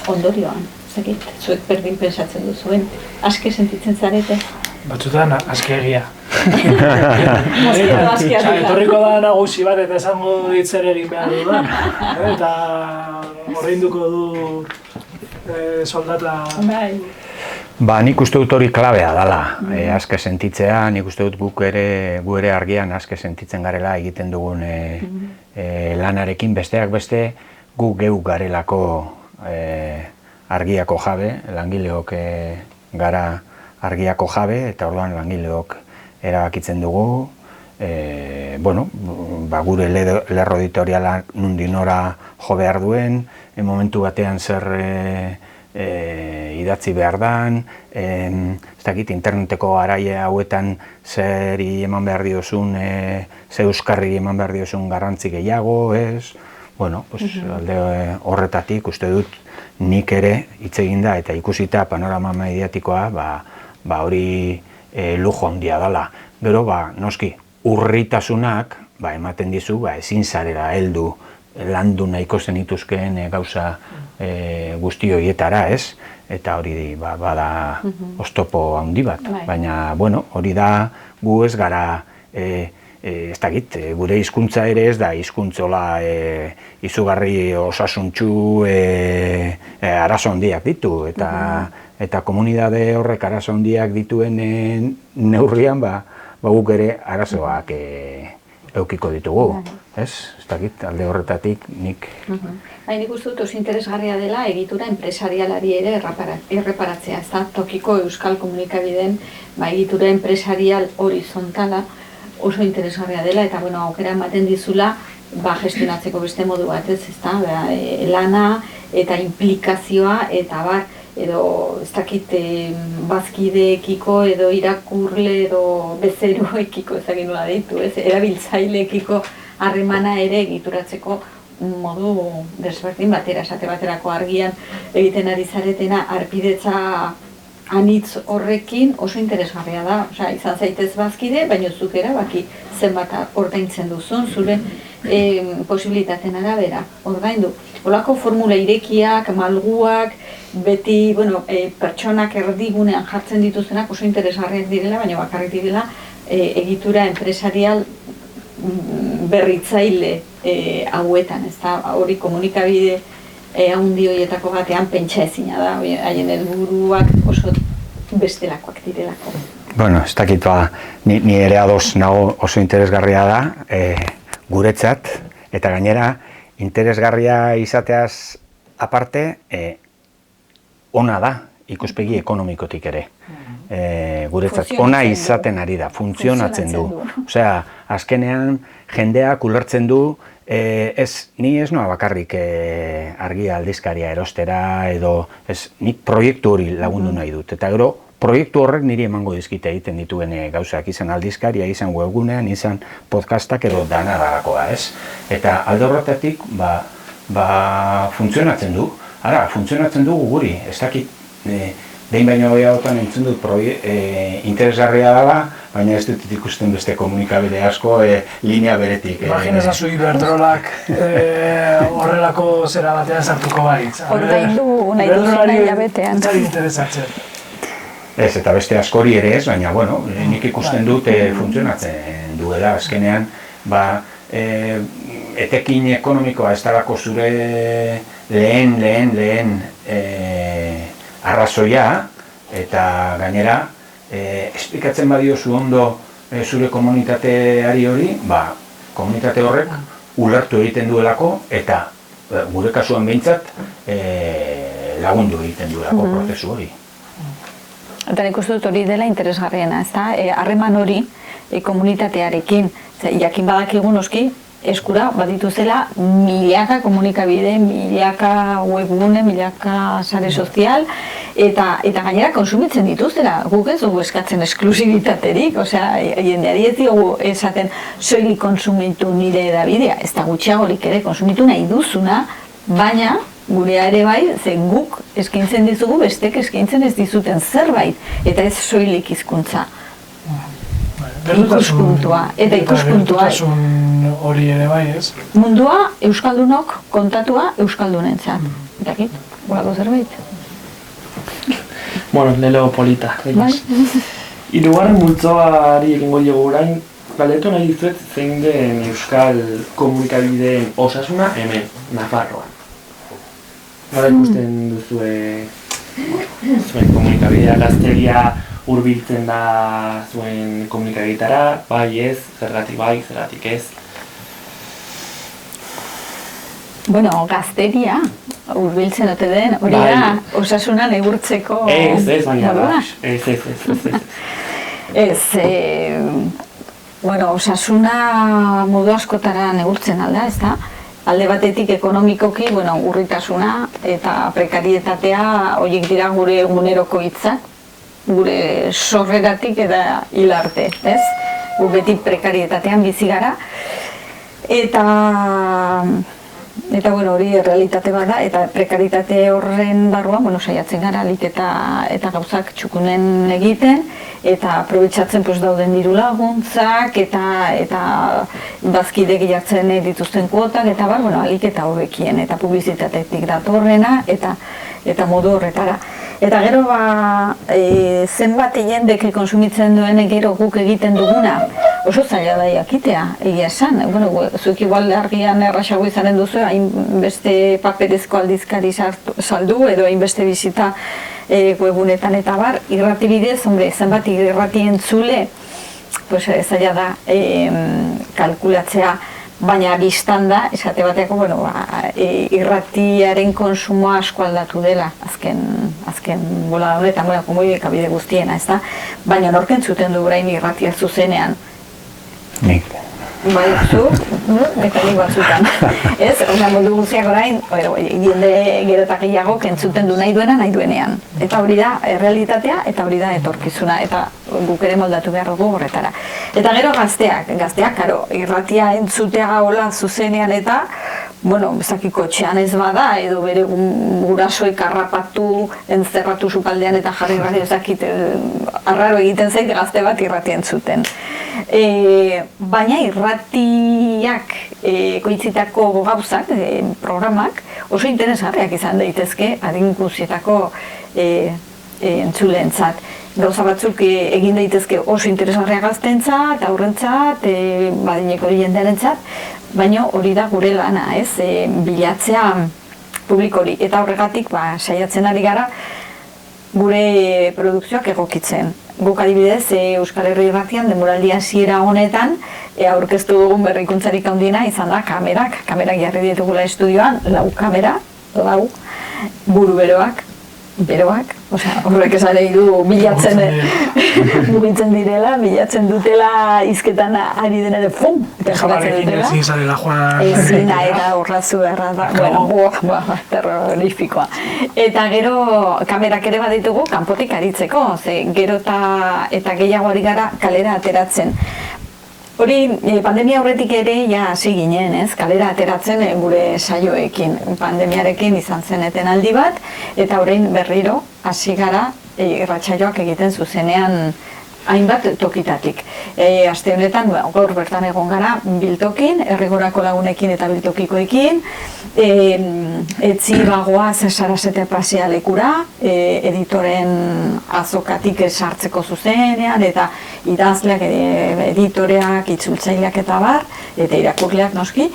ondorioan. Zuek berdin pensatzen duzuen, aske sentitzen zarete? Batzutan askeegia. Etorriko da nagusi bat eta esango ditzer egin behar dudan. Eta ordainduko du soldata... Nik uste dut hori klabea dela, aske sentitzea, nik uste dut gu ere argian aske sentitzen garela egiten dugun lanarekin, besteak beste gu geu garelako argiako jabe, langileok gara argiako jabe, eta orduan langileok erabakitzen dugu, gure lerro editoriala nundi nora jo behar duen, momentu batean zer idatzi behar dan, ez dakit, interneteko araia hauetan zeri eman behar diozun, ze euskarri eman behar diozun garrantzi gehiago, ez? Alde horretatik uste dut nik ere hitz eginda eta ikusita panorama mediatikoa hori lujo handia dela. Gero, noski, urritasunak ematen dizu ezin zarela heldu landu nahiko zenituzkeen gauza guzti horietara, ez? Eta hori bada oztopo handi bat. Baina, hori da gu ez gara, ez dakit, gure hizkuntza ere ez da hizkuntzola izugarri osasuntsu arazo handiak ditu. Eta komunidade horrek arazo handiak dituen neurrian, guk ere arazoak eukiko ditugu, ez? Ez dakit, alde horretatik nik... Nik uste dut oso interesgarria dela egitura enpresarialari ere erreparatzea, ez da? Tokiko euskal komunikabideen egitura enpresarial horizontala oso interesgarria dela, eta aukera ematen dizula gestionatzeko beste modu bat, ez da? Lana eta implikazioa eta edo ez dakit bazkideekiko edo irakurle edo bezeroekiko ezagin nola deitu, erabiltzaileekiko harremana ere egituratzeko modu desberdin batera, esate baterako argian egiten ari zaretena harpidetza anitz horrekin oso interesgarria da, izan zaitez bazkide, baina zuk erabaki zenbat ordaintzen duzun, zure posibilitateen arabera ordaindu. Olako formula irekiak, malguak, beti pertsonak erdigunean jartzen dituzenak oso interesgarriak direla, baina bakarrik direla egitura enpresarial berritzaile hauetan, ez da, hori komunikabide handi horietako batean pentsa ezina da, haien helburuak oso bestelakoak direlako. Ez dakit ni ere ados nago oso interesgarria da, guretzat, eta gainera, interesgarria izateaz aparte, ona da ikuspegi ekonomikotik ere. Guretzat, ona izaten ari da, funtzionatzen du. Osea, azkenean jendeak ulertzen du, ni ez noa bakarrik argia aldizkaria erostera, edo nik proiektu hori lagundu nahi dut. Eta gero, proiektu horrek niri emango dizkite egiten dituen gauzak, izan aldizkaria, izan webgunean, izan podcastak edo danarakoa, ez? Eta alde horretatik, funtzionatzen du. Ara, funtzionatzen dugu guri, ez dakit, behin baino gehiagotan entzun dut interesgarria dela, baina ez dut ikusten beste komunikabide asko linea beretik. Imaginezazu Iberdrolak horrelako zera batean sartuko baitz. Ordaindu nahi duzuna hilabetean. Entzari interesatzen. Ez, eta beste askori ere ez, baina, nik ikusten dut funtzionatzen duela. Azkenean, etekin ekonomikoa ez dalako zure lehen arrazoia, eta gainera, esplikatzen badiozu ondo zure komunitateari hori, komunitate horrek ulertu egiten duelako, eta gure kasuan behintzat lagundu egiten duelako prozesu hori. Eta nik uste dut hori dela interesgarriena, ez da? Harreman hori komunitatearekin, jakin badakigun noski, eskura badituzela milaka komunikabide, milaka webgune, milaka sare sozial, eta gainera konsumitzen dituztela. Guk ez dugu eskatzen esklusibitaterik, jendeari ez diogu esaten soilik konsumitu nire edabidea, ez da gutxiagorik ere konsumitu nahi duzuna, baina gurea ere bai, zen guk eskaintzen dizugu bestek eskaintzen ez dizuten zerbait, eta ez soilik hizkuntza. Ikuspuntua, eta ikuspuntua. Bertutasun hori ere bai, ez? Mundua euskaldunok kontatua euskaldunentzat. Dakit, gulako zerbait. Lelo polita. Hirugarren multzoari egingo diogu orain, galdetu nahi dizuet zein den euskal komunikabideen osasuna hemen, Nafarroan. Nola ikusten duzue zuen komunikabidea gazteria hurbiltzen da zuen komunikabideetara, bai ez, zergatik bai, zergatik ez? Gazteria hurbiltzen ote den, hori da osasuna neurtzeko... Ez, baina ez. Ez, bueno, osasuna modu askotara neurtzen alda, ez da? Alde batetik ekonomikoki, bueno, urritasuna eta prekarietatea horiek dira gure eguneroko hitzak, gure sorreratik eta hil arte, ez? Gu beti prekarietatean bizi gara. Eta bueno, hori realitate bat da, eta prekaritate horren barruan, bueno, saiatzen gara alik eta gauzak txukunen egiten, eta aprobetxatzen dauden diru laguntzak, eta bazkide gehiatzen dituzten kuotak, eta bar, bueno, alik eta hobekien, eta publizitatetik datorrena, eta modu horretara. Eta gero, zenbat jendek konsumitzen duen gero guk egiten duguna, oso zaila da jakitea, egia esan. Bueno, zuek igual argian erraxago izanen duzu, hainbeste paperezko aldizkari saldu, edo hainbeste bizita webunetan eta bar, irrati bidez, zenbat irrati entzule, zaila da kalkulatzea, baina biztan da, esate bateako, bueno, irratiaren konsumoa asko aldatu dela, azken bola honetan, bueno, komunikabide guztiena, ez da? Baina nork entzuten du orain irratia zuzenean? Nik. Bai, zu, eta nik batzutan. Ez, mundu guztiak orain, jende gerotak gehiago entzuten du nahi duenean. Eta hori da errealitatea, eta hori da etorkizuna, eta guk ere moldatu behar dugu horretara. Eta gero gazteak, karo, irratia entzutea gaola zuzenean eta, bueno, bezakiko txean ez bada, edo bere gurasoek harrapatu, entzerratu sukaldean eta jarri irratia ezakit, arraro egiten zait gazte bat irratia entzuten. Baina irratiak koitzitako gauzak, programak, oso interesgarriak izan daitezke adin guztietako entzuleentzat. Gauza batzuk egin daitezke oso interesgarriak gaztentzat, aurrentzat, badineko jendearentzat, baina hori da gure lana, ez, bilatzea publikori. Eta horregatik, saiatzen ari gara, gure produkzioak egokitzen. Guk adibidez, Euskal Herri Irratian denboraldi hasiera honetan aurkeztu dugun berrikuntzarik handiena izan da kamerak. Kamerak jarri ditugula estudioan, 4 kamera, 4 buru beroak, horrek esan nahi du bilatzen mugitzen direla, bilatzen dutela hizketan ari dena de fum, eta jarratzen dutela. Ezin zarela joan... Ezin eta urratzu beharra da, bueno, terrorifikoa. Eta gero kamerak ere baditugu kanpotik aritzeko, ze gero eta gehiago ari gara kalera ateratzen. Hori, pandemia aurretik ere hasi ginen, kalera ateratzen gure saioekin. Pandemiarekin izan zen etenaldi bat, eta orain berriro hasi gara irratsaioak egiten zuzenean hainbat tokitatik. Aste honetan, gaur bertan egon gara Biltokin, Herrigorako lagunekin eta Biltokikoekin, etzi bagoaz Sarasete pasea lekura, editoren azokatik sartzeko zuzenean, eta idazleak, editoreak, itzultzaileak eta bar, eta irakurleak noski.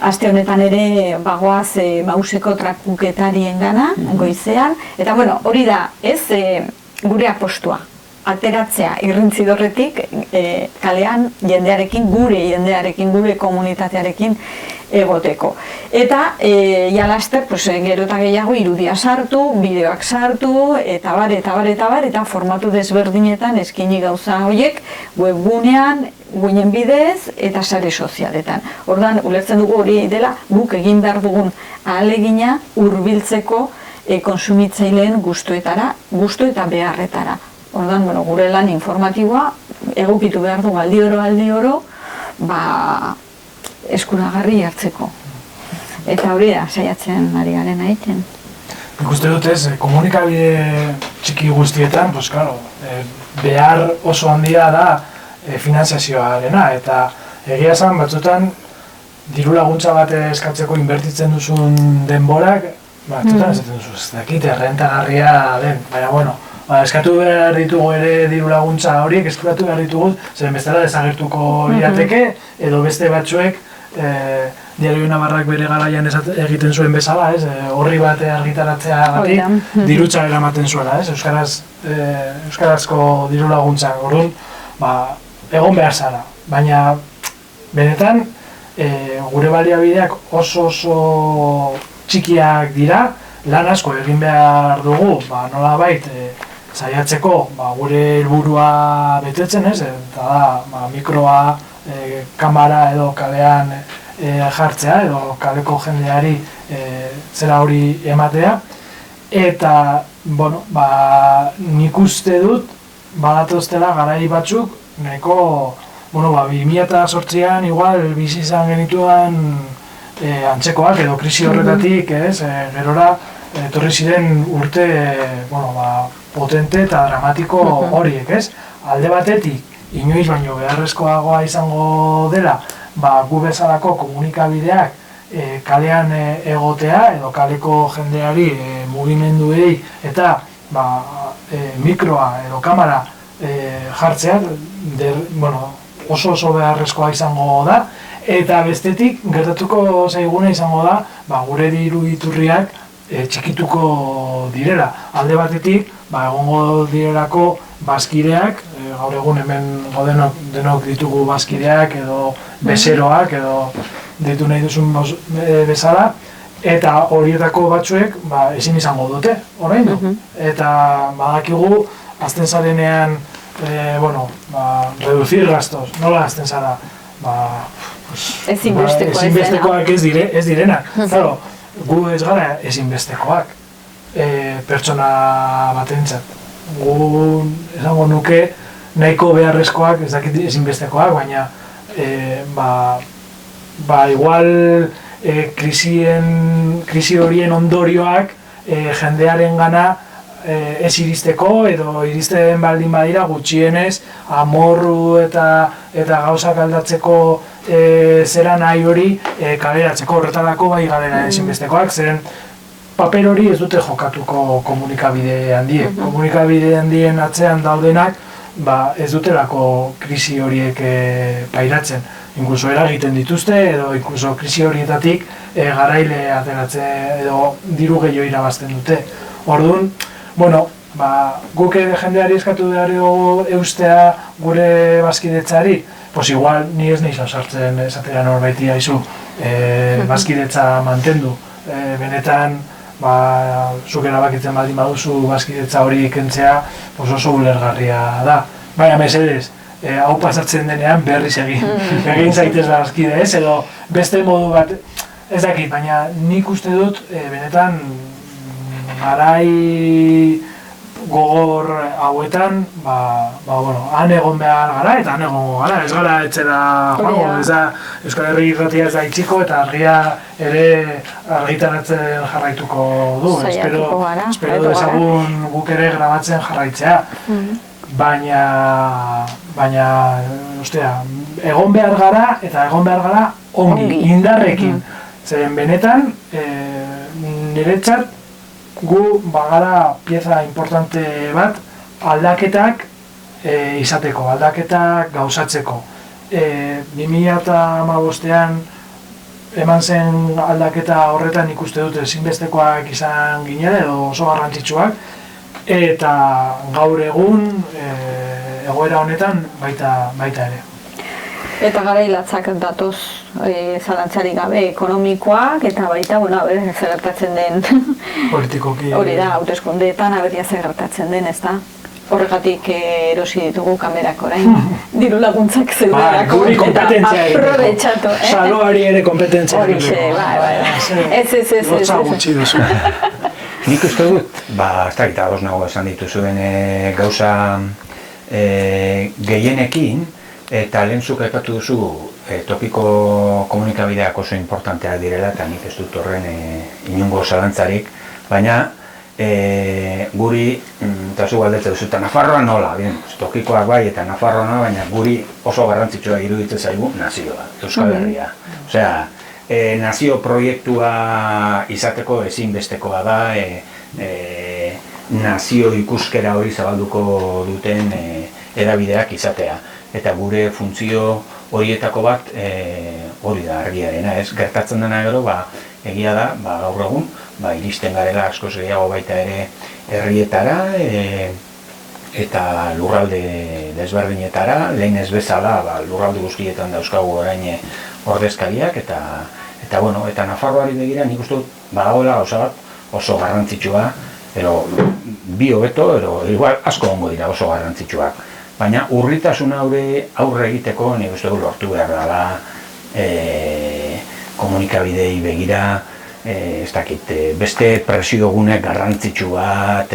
Aste honetan ere bagoaz Mauseko trakuketarien gana, goizean, eta bueno, hori da, ez gure apostua. Ateratzea irrintzidorretik kalean jendearekin, gure komunitatearekin egoteko. Eta jalaster, gero eta gehiago irudia sartu, bideoak sartu, eta bar, eta formatu desberdinetan eskaini gauza horiek webgunean, guinen bidez eta sare sozialetan. Orduan, ulertzen dugu hori dela guk egin behar dugun ahalegina hurbiltzeko konsumitzaileen gustuetara, gustu eta beharretara. Orduan, gure lan informatiboa egokitu behar du aldi oro, eskuragarri hartzeko. Eta hori da, saiatzen ari garen egiten. Nik uste dut ez, komunikabide txiki guztietan, behar oso handia da finanziazioarena, eta egia esan batzutan diru laguntza bat eskatzeko inbertitzen duzun denborak, batzutan esaten duzu, ez dakit errentagarria den, baina eskatu behar ditugu ere diru laguntza horiek, eskuratu behar ditugu, zeren bestela desagertuko lirateke, edo beste batzuek Diario Navarrak bere garaian egiten zuen bezala, horri bat argitaratzea gatik dirutza eramaten zuela, euskarazko diru laguntza. Orduan, egon behar zara, baina benetan gure baliabideak oso txikiak dira, lan asko egin behar dugu, nolabait saiatzeko gure helburua betetzen, ez? Eta da, mikroa, kamera edo kalean jartzea, edo kaleko jendeari zera hori ematea. Eta, bueno, nik uste dut, badatoztela garai batzuk, nahiko, bueno, 2008an igual bizi izan genituen antzekoak edo krisi horretatik, gerora etorri ziren urte, potente eta dramatiko horiek, Alde batetik, inoiz baino beharrezkoagoa izango dela, gu bezalako komunikabideak kalean egotea edo kaleko jendeari mugimenduei eta mikroa edo kamera jartzea, oso beharrezkoa izango da, eta bestetik gertatuko zaiguna izango da, gure diru iturriak txikituko direla. Alde batetik, egongo direlako bazkideak, gaur egun hemen denok ditugu bazkideak edo bezeroak edo ditu nahi duzun bezala, eta horietako batzuek ezin izango dute, oraindu. Eta badakigu, azten zarenean, reducir gastos, nola azten zara? Ezinbestekoak ez direnak. Claro, gu ez gara ezinbestekoak pertsona batentzat. Gu esango nuke nahiko beharrezkoak, ez dakit ezinbestekoak, baina igual krisi horien ondorioak jendearen gana ez iristeko edo iristen baldin badira gutxienez amorru eta gauzak aldatzeko zera nahi hori kaleratzeko, horretarako bai galera ezinbestekoak, zeren paper hori ez dute jokatuko komunikabide handiek. Komunikabide handien atzean daudenak ez dutelako krisi horiek pairatzen. Inkluso eragiten dituzte edo inkluso krisi horietatik garaile ateratzen edo diru gehiago irabazten dute. Orduan, guk jendeari eskatu behar eustea gure bazkidetzari, igual ni ez nahi sartzen esatera norbaiti haizu bazkidetza mantendu. Benetan, zuk erabakitzen baldin baduzu bazkidetza hori kentzea oso ulergarria da. Baina mesedez, hau pasatzen denean berriz egin zaitez bazkide ez, edo beste modu bat, ez dakit, baina nik uste dut benetan garai gogor hauetan, han egon behar gara eta han egongo gara, ez gara etxera joango, ez da Euskal Herri irratia ez da itxiko eta argia ere argitaratzen jarraituko du, espero dezagun guk ere grabatzen jarraitzea, baina, egon behar gara eta egon behar gara ongi, indarrekin, zeren benetan niretzat gu bagara pieza importante bat aldaketak izateko, aldaketak gauzatzeko. 2015an eman zen aldaketa horretan ikuste dut ezinbestekoak izan ginela edo oso garrantzitsuak, eta gaur egun egoera honetan baita ere. Eta garailatzak datoz zalantzarik gabe ekonomikoak, eta baita, zer gertatzen den politikoki. Hori da, hauteskundeetan aberria zer gertatzen den, ezta? Horregatik erosi ditugu kamerak orain, diru laguntzak zeuderako, eta aprobetxatu. Saloari ere kompetentzia. Horixe, ez. Lotza gutxi duzu. Nik uste dut, ez da gita nago esan dituzuen gauza gehienekin, eta lehen zuk aipatu duzu tokiko komunikabideak oso importanteak direla, eta nik ez dut horren inongo zalantzarik, baina guri, eta zu galdetzen duzu, eta Nafarroa nola, tokikoak bai eta Nafarroa nola, baina guri oso garrantzitsua iruditzen zaigu nazioa, Euskal Herria. Osea, nazio proiektua izateko ezinbestekoa da, nazio ikuskera hori zabalduko duten edabideak izatea. Eta gure funtzio horietako bat hori da argiarena, ez? Gertatzen dena gero, egia da, gaur egun, iristen garela askoz gehiago baita ere herrietara eta lurralde desberdinetara, lehen ez bezala lurralde guztietan dauzkagu orain ordezkariak eta Nafarroari begira nik uste dut badagoela gauza bat oso garrantzitsua bi hobeto, igual asko ongo dira oso garrantzitsuak. Baina urritasun aurre egiteko nik uste lortu behar dela komunikabidei begira, ez dakit, beste presio gune garrantzitsu bat,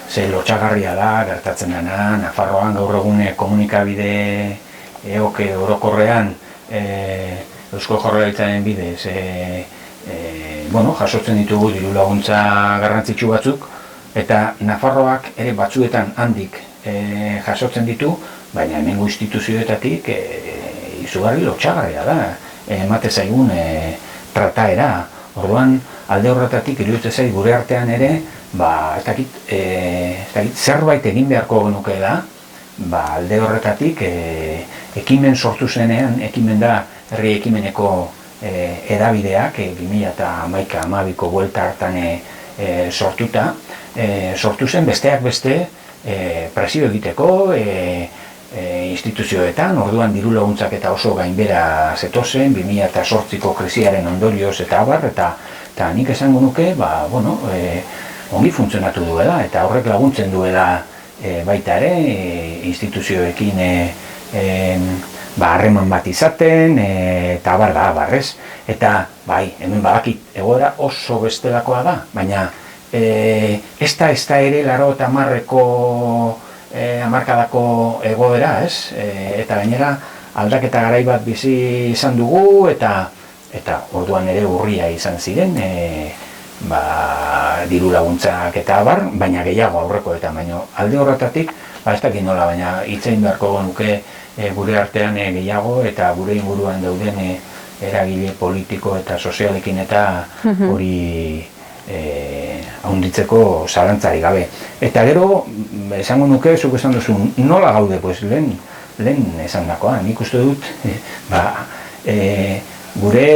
ze lotxagarria da, gertatzen dena, Nafarroan gaur egune komunikabide eoke orokorrean Eusko Jaurlaritzaren bidez jasotzen ditugu diru laguntza garrantzitsu batzuk, eta Nafarroak ere batzuetan handik jasotzen ditu, baina hemengo instituzioetatik izugarri lotxagarria da, emate zaigun trataera. Orduan, alde horretatik iruditzen zait gure artean ere, ez dakit zerbait egin beharko genuke da, alde horretatik ekimen sortu zenean, ekimen da herri ekimeneko edabideak 2011-2012ko buelta hartan sortu zen besteak beste presio egiteko instituzioetan, orduan diru laguntzak eta oso gainbera zetozen 2008ko krisiaren ondorioz eta abar, eta nik esango nuke, ongi funtzionatu duela, eta horrek laguntzen duela baita ere, instituzioekin harreman bat izaten, eta abar da, abarrez. Eta, hemen badakit, egoera oso bestelakoa da, baina ez da ere 80ko hamarkadako egoera, ez? Eta gainera aldaketa garai bat bizi izan dugu, eta orduan ere urria izan ziren, diru laguntzak eta abar, baina gehiago aurrekoetan, baina alde horretatik, ez dakit nola, baina hitzein beharko genuke gure artean gehiago, eta gure inguruan dauden eragile politiko eta sozialekin eta hori haunditzeko zalantzari gabe. Eta gero, esango nuke, zuk esan duzu, nola gaude, lehen esan dakoa, nik uste dut, gure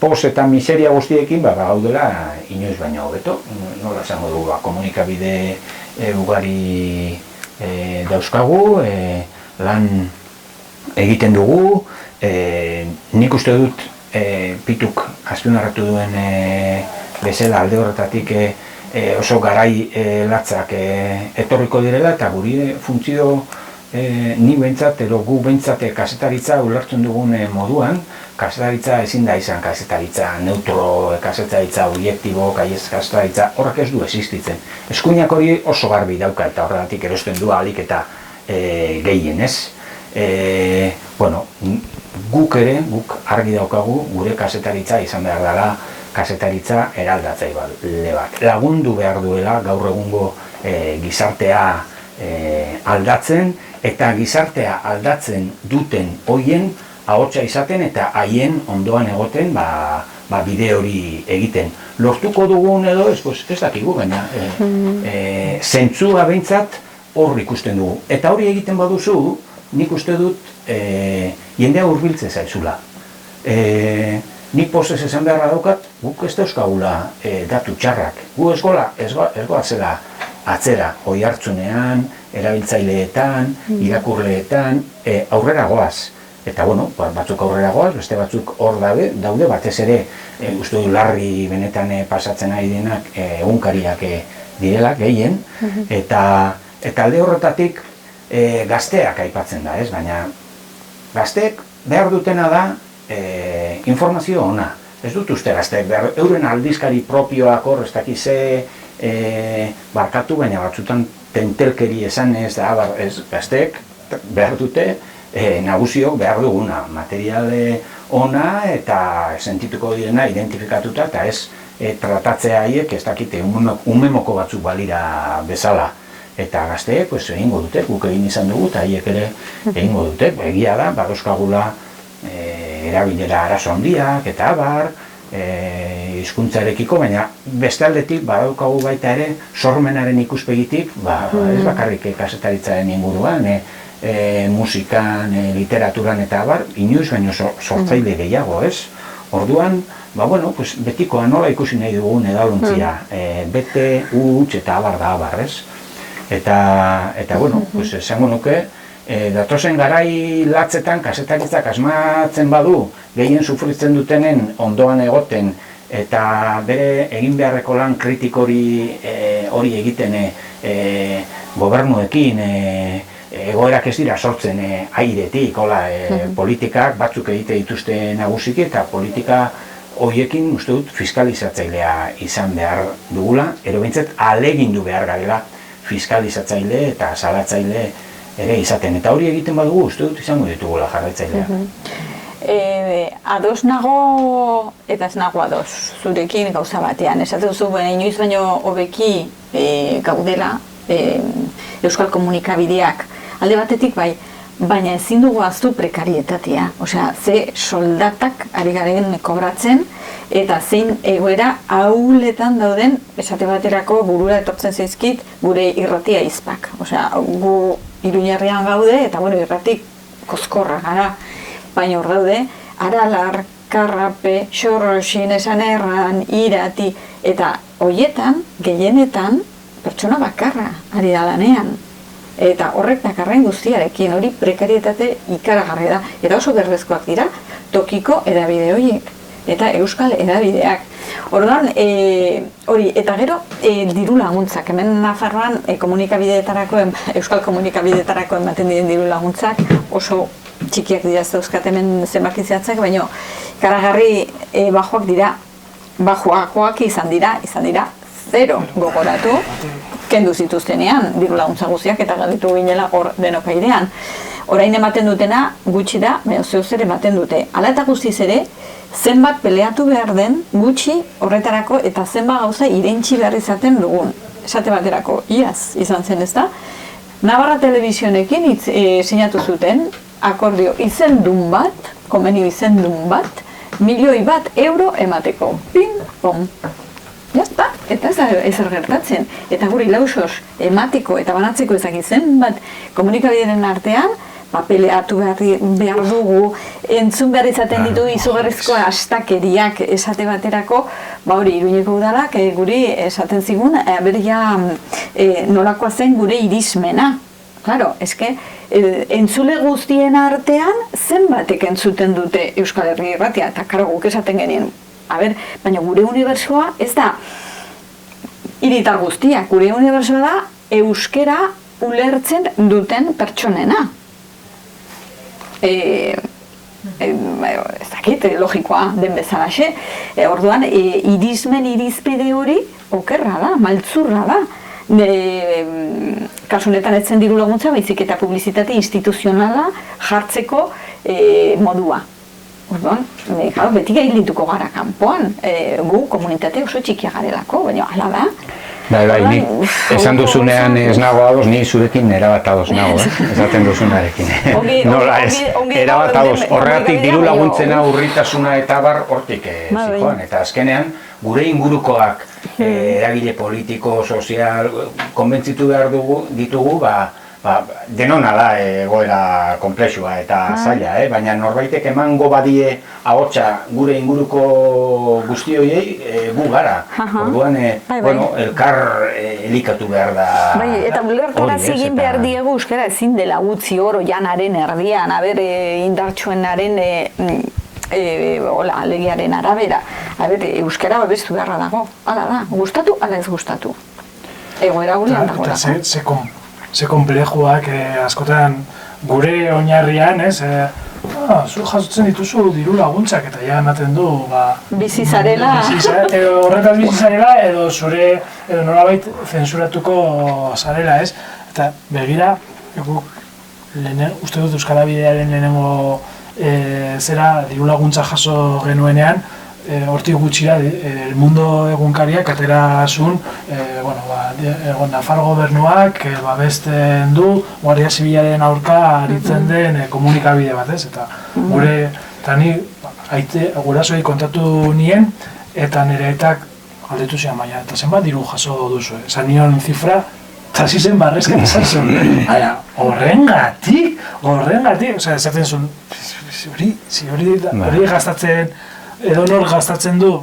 pos eta miseria guztiekin gaudela inoiz baino hobeto, nola esango dugu, komunikabide ugari dauzkagu, lan egiten dugu, nik uste dut Pituk azpimarratu duen bezala alde horretatik oso garai latzak etorriko direla, eta guri funtzio ni behintzat, edo gu behintzat kazetaritza ulertzen dugun moduan, kazetaritza ezin da izan kazetaritza neutro, kazetaritza objektibo, kazetaritza horrek ez du existitzen. Eskuinak hori oso garbi dauka, eta horregatik erosten du ahalik eta gehien, ez? Guk argi daukagu gure kazetaritza izan behar dela kazetaritza eraldatzaile bat. Lagundu behar duela gaur egungo gizartea aldatzen, eta gizartea aldatzen duten hoien ahotsa izaten eta haien ondoan egoten bide hori egiten. Lortuko dugun edo ez dakigu, baina zentzua behintzat hor ikusten dugu. Eta hori egiten baduzu, nik uste dut jendea hurbiltzen zaizula. Nik pozez esan beharra daukat, guk ez dauzkagula datu txarrak. Gu ez goazela atzera, oi hartzunean, erabiltzaileetan, irakurleetan, aurrera goaz. Eta batzuk aurrera goaz, beste batzuk hor daude, batez ere, uste du larri benetan pasatzen ari denak egunkariak direla, gehien, eta alde horretatik gazteak aipatzen da, ez? Baina gazteek behar dutena da informazio ona. Ez dut uste gazteek behar, euren aldizkari propioak hor, ez dakize barkatu, baina batzutan tentelkeri esan ez da, gazteek behar dute nagusiok behar duguna, materiale ona eta sentituko direna identifikatuta, eta ez tratatzea haiek ez dakite umemoko batzuk balira bezala. Eta gazteek egingo dute, guk egin izan dugu, eta haiek ere egingo dute. Egia da, dauzkagula erabilera arazo handiak eta abar, hizkuntzarekiko, baina beste aldetik badaukagu baita ere sormenaren ikuspegitik, ez bakarrik kazetaritzaren inguruan, musikan, literaturan eta abar, inoiz baino sortzaile gehiago, ez? Orduan, betikoa nola ikusi nahi dugun edalontzia, bete, huts eta abar da abar, ez? Eta esango nuke, datozen garai latzetan kazetaritzak asmatzen badu, gehien sufritzen dutenen ondoan egoten eta bere egin beharreko lan kritikori hori egiten gobernuekin egoerak ez dira sortzen airetik, politikak batzuk egite dituzte nagusiki eta politika horiekin uste dut fiskalizatzailea izan behar dugula, ero bintzat ahalegindu behar garela fiskalizatzaile eta salatzaile ere izaten, eta hori egiten badugu uste dut izango ditugula jarraitzailea. Ados nago eta ez nago ados zurekin gauza batean. Esate duzu, inoiz baino hobeki gaudela euskal komunikabideak. Alde batetik bai, baina ezin dugu ahaztu prekarietatea. Osea, ze soldatak ari garen kobratzen eta zein egoera ahuletan dauden, esate baterako burura etortzen zaizkit gure irratia izpak. Osea, gu Iruñerrian gaude eta irratik kozkorra gara. Baina hor daude, Aralar, Karrape, Xorroxin, Esan Erran, Irati, eta hoietan, gehienetan, pertsona bakarra ari da lanean. Eta horrek dakarren guztiarekin, hori prekarietate ikaragarri da. Eta oso berbezkoak dira, tokiko edabide horiek, eta euskal edabideak. Orduan, hori, eta gero, diru laguntzak. Hemen Nafarroan euskal komunikabidetarako ematen diren diru laguntzak oso txikiak dira, ez dauzkat hemen zenbaki zehatzak, baina karagarri bajoak dira, bajoakoak izan dira zero gogoratu, kendu zituztenean diru laguntza guztiak eta galditu ginela hor denok airean. Orain ematen dutena gutxi da, baina zeozer ematen dute. Hala eta guztiz ere, zenbat peleatu behar den gutxi horretarako eta zenbat gauza irentsi behar izaten dugun. Esate baterako, iaz izan zen, ez da? Navarra Telebizionekin sinatu zuten akordio izendun bat, konbenio izendun bat, €1.000.000 emateko. Ping, pom. Jazta, eta ez gertatzen. Eta guri lausoz emateko eta banatzeko ezak zenbat komunikabideen artean, peleatu behar dugu, entzun behar izaten ditu izugarrizko astakeriak esate baterako, hori Iruñeko udalak guri esaten zigun, beria nolakoa zen gure irismena. Claro, eske, entzule guztien artean zenbatek entzuten dute Euskal Herri irratia, eta karo guk esaten genien. Baina gure unibertsoa ez da hiritar guztiak, gure unibertsoa da euskera ulertzen duten pertsonena. Ez dakit, logikoa den bezalaxe. Orduan, irizpide hori okerra da, maltzurra da. Kasunetan etzen diru laguntza, baizik eta publizitate instituzionala jartzeko modua. Orduan, beti gailituko gara kanpoan, gu komunitate oso txikia garelako, baina hala da. Bai, ni esan duzunean ez nago ados, ni zurekin erabat ados nago, esaten duzunarekin. Nola ez, erabat ados, horregatik diru laguntzena, urritasuna eta bar hortik zikoan, eta azkenean gure ingurukoak eragile politiko, sozial, konbentzitu behar ditugu, denona da egoera konplexua eta zaila, baina norbaitek emango badie ahotsa gure inguruko guzti horiei gu gara. Orduan, elkar elikatu behar da. Eta ulertarazi egin behar diegu euskara ezin dela utzi oro janaren erdian, indartsuenaren legearen arabera. Euskara babestu beharra dago, hala da, gustatu, hala ez gustatu. Egoera gurean dagoelako. Ze komplejuak askotan gure oinarrian, zu jasotzen dituzu diru laguntzak eta ja ematen du, bizizarela. Horretaz bizizarela edo zure, edo nolabait zensuratuko zarela, ez? Eta begira, uste dut Euskal Bidearen lehenengo zera diru laguntza jaso genuenean, hortik gutxira, El Mundo egunkariak atera zuen, Nafar gobernuak babesten du Guardia Zibilaren aurka aritzen den komunikabide bat, ez? Eta gure, eta ni gurasoei kontatu nien, eta nire aitak galdetu zian, baina, eta zenbat diru jaso duzu, esan nion zifra, eta hasi zen barrezken esan zuen. Horrengatik, esaten zuen, hori gastatzen, edo nor gastatzen du,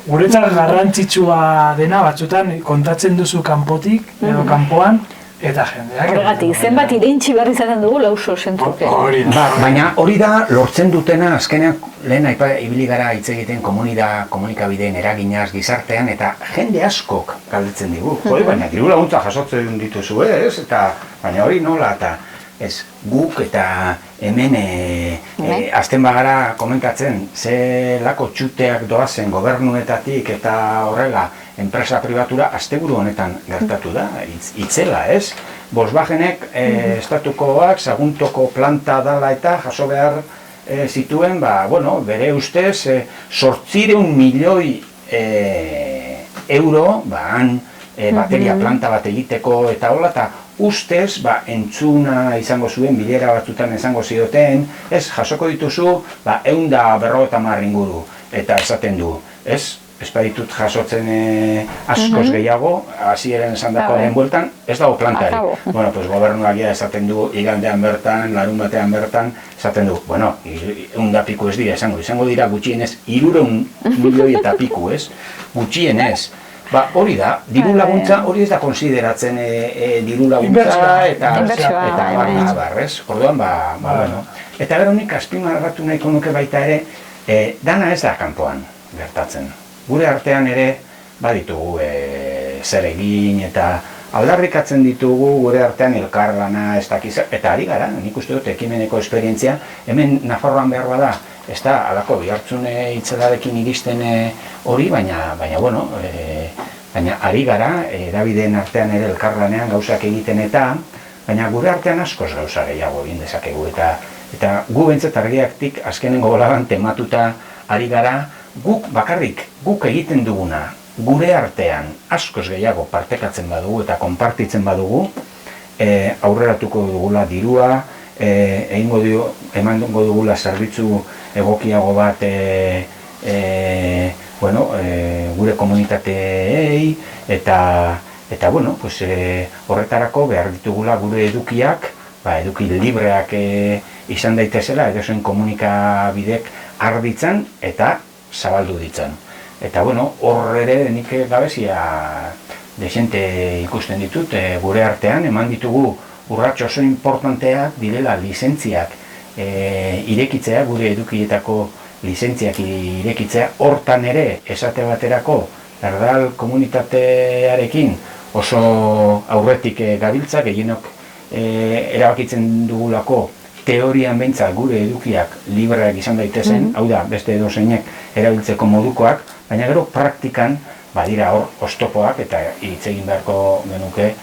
guretzat garrantzitsua dena batzutan kontatzen duzu kanpotik edo kanpoan, eta jendeak... Horregatik, zenbat irentxi behar izaten dugu lauso zentruke. Hori da. Baina hori da lortzen dutena azkenean lehen ibili gara hitz egiten komunikabideen eraginaz gizartean eta jende askok galdetzen digu. Baina diru laguntza jasotzen dituzu ez? Eta baina hori nola eta ez guk eta hemen azten bagara komentatzen ze lako txuteak doazen gobernuetatik eta horrela enpresa pribatura asteburu honetan gertatu da, itzela ez? Volkswagenek estatukoak saguntoko planta dala eta jaso behar zituen, bere ustez 800 milioi euro han bateria planta bat egiteko eta hola, eta ustez entzuna izango zuen, bilera batzutan izango zioten, ez jasoko dituzu 150 inguru, eta esaten du, ez? Espaitut jasotzen askoz gehiago, hasieran esandako den bueltan, ez dago plantari. Bueno, pues gobernuak esaten du, igandean bertan, larun batean bertan, esaten du, bueno, 100 piku ez dira, izango dira gutxienez, 300 milioi eta piku, ez? Gutxienez. Hori da, diru laguntza, hori ez da konsideratzen diru laguntza eta barrez. Orduan, bueno. Eta gero nik azpimarratu nahiko nuke baita ere, dana ez da kanpoan gertatzen. Gure artean ere baditugu zer egin eta aldarrikatzen ditugu gure artean elkarlana ez dakiz, eta ari gara, nik uste dut ekimeneko esperientzia, hemen Nafarroan behar bada, ez da, alako bihartzune itzelarekin iristen hori, baina bueno, baina ari gara, edabideen artean ere elkarlanean gauzak egiten eta, baina gure artean askoz gauza gehiago egin dezakegu eta gu bentzat argiaktik azkenengo bolagan tematuta ari gara, guk bakarrik, guk egiten duguna, gure artean askoz gehiago partekatzen badugu eta konpartitzen badugu, aurreratuko dugula dirua, emango dugula zerbitzu egokiago bat gure komunitateei eta horretarako behar ditugula gure edukiak, eduki libreak izan daitezela, edozen komunikabidek arditzen eta zabaldu ditzen. Eta hor ere nik gabezia desente ikusten ditut gure artean, eman ditugu urrats oso importanteak direla lizentziak irekitzea, gure edukietako lizentziak irekitzea, hortan ere esate baterako erdal komunitatearekin oso aurretik gabiltza, gehienok erabakitzen dugulako teorian behintzat gure edukiak libreak izan daitezen, hau da, beste edozeinek erabiltzeko modukoak, baina gero praktikan badira hor oztopoak eta hitz egin beharko genuke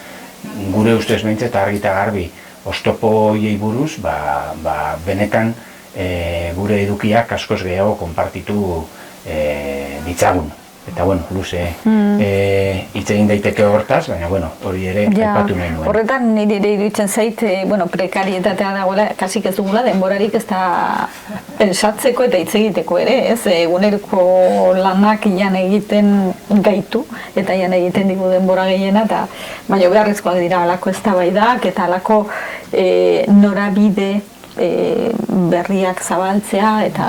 gure ustez behintzat argi eta garbi oztopo hiei buruz, benetan gure edukiak askoz gehiago konpartitu ditzagun. Eta luze hitz egin daiteke hortaz, baina hori ere aipatu nahi nuen. Horretan nire iruditzen zait, prekarietatea dagoela, kasik ez dugula, denborarik ez da pensatzeko eta hitz egiteko ere, ez? Eguneroko lanak ian egiten gaitu, eta ian egiten digu denbora gehiena, eta baina beharrezkoak dira alako eztabaidak eta alako norabide berriak zabaltzea eta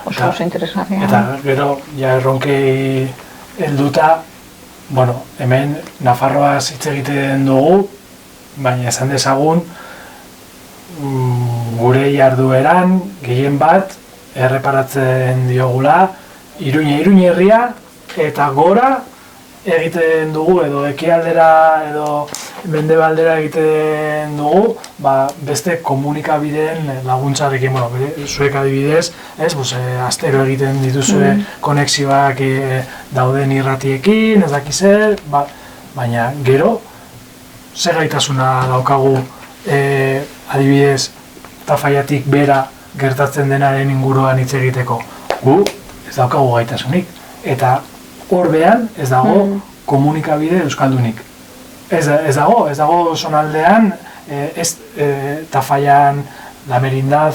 oso interesgarria. Eta gero, erronkei helduta, hemen Nafarroaz hitz egiten dugu, baina esan dezagun gure jardueran gehien bat erreparatzen diogula Iruña herria eta gora egiten dugu edo ekialdera edo mendebaldera egiten dugu beste komunikabideen laguntzarekin, zuek adibidez, astero egiten dituzue konexioak dauden irratiekin, ez dakiz zer, baina gero zer gaitasuna daukagu adibidez Tafaiatik bera gertatzen denaren inguruan hitz egiteko. Gu ez daukagu gaitasunik eta horbean ez dago komunikabide euskaldunik. Ez dago zonaldean, Tafaian La Merindad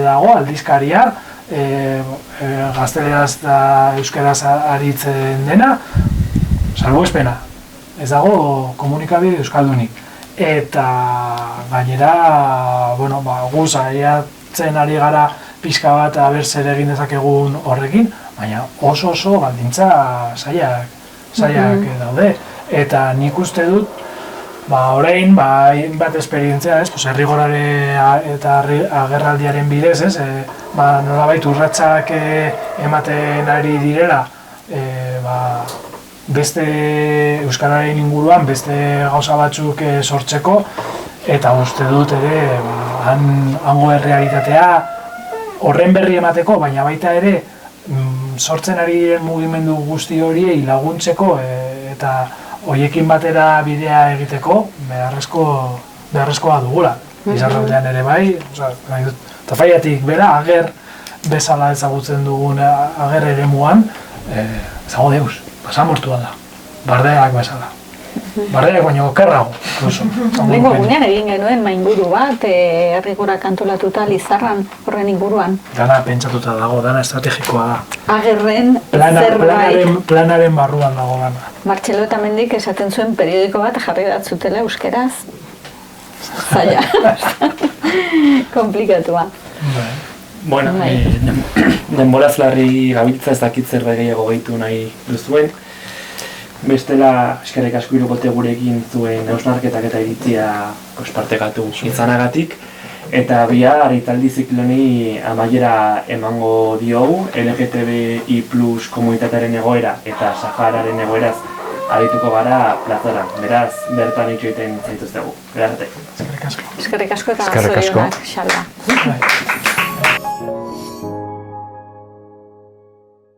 dago, aldizkaria, gazteleraz eta euskaraz aritzen dena, salbuespena. Ez dago komunikabide euskaldunik. Eta gainera, gu saiatzen ari gara pixka bat aber zer egin dezakegun horrekin, baina oso baldintza zailak daude. Eta nik uste dut, orain, hainbat esperientzia, ez, herrigorare eta agerraldiaren bidez, ez, nolabait urratsak ematen ari direla, beste euskararen inguruan, beste gauza batzuk sortzeko, eta uste dut ere, hango errealitatea horren berri emateko, baina baita ere, sortzen ari diren mugimendu guzti horiei laguntzeko eta hoiekin batera bidea egiteko beharrezkoa dugula. Izarraldean ere bai, Tafaiatik bera, ager bezala ezagutzen dugun ager eremuan, ezago deuz, pasamortua da, bardeak bezala. Bardeak baino okerrago. Lengo gunean egin genuen mainguru bat, herrigora kantolatuta Lizarran horren inguruan. Dana pentsatuta dago, dana estrategikoa da. Agerren zerbait. Planaren barruan dago dana. Martxelo eta Mendik esaten zuen periodiko bat jarri datzutela euskeraz. Zaila. Komplikatua. Bueno, denboraz larri gabiltza ez dakit zerbait gehiago gehitu nahi duzuen. Bestela, eskerrik asko hirukote gurekin zuen hausnarketak eta iritzia partekatu izanagatik. Eta bihar hitzaldi zikloni amaiera emango diogu, LGTBI+ komunitatearen egoera eta Sahararen egoeraz arituko gara plazoran. Beraz, bertan itxoiten zaituztegu. Gerarte. Eskerrik asko. Eskerrik asko eta zorionak, xalda.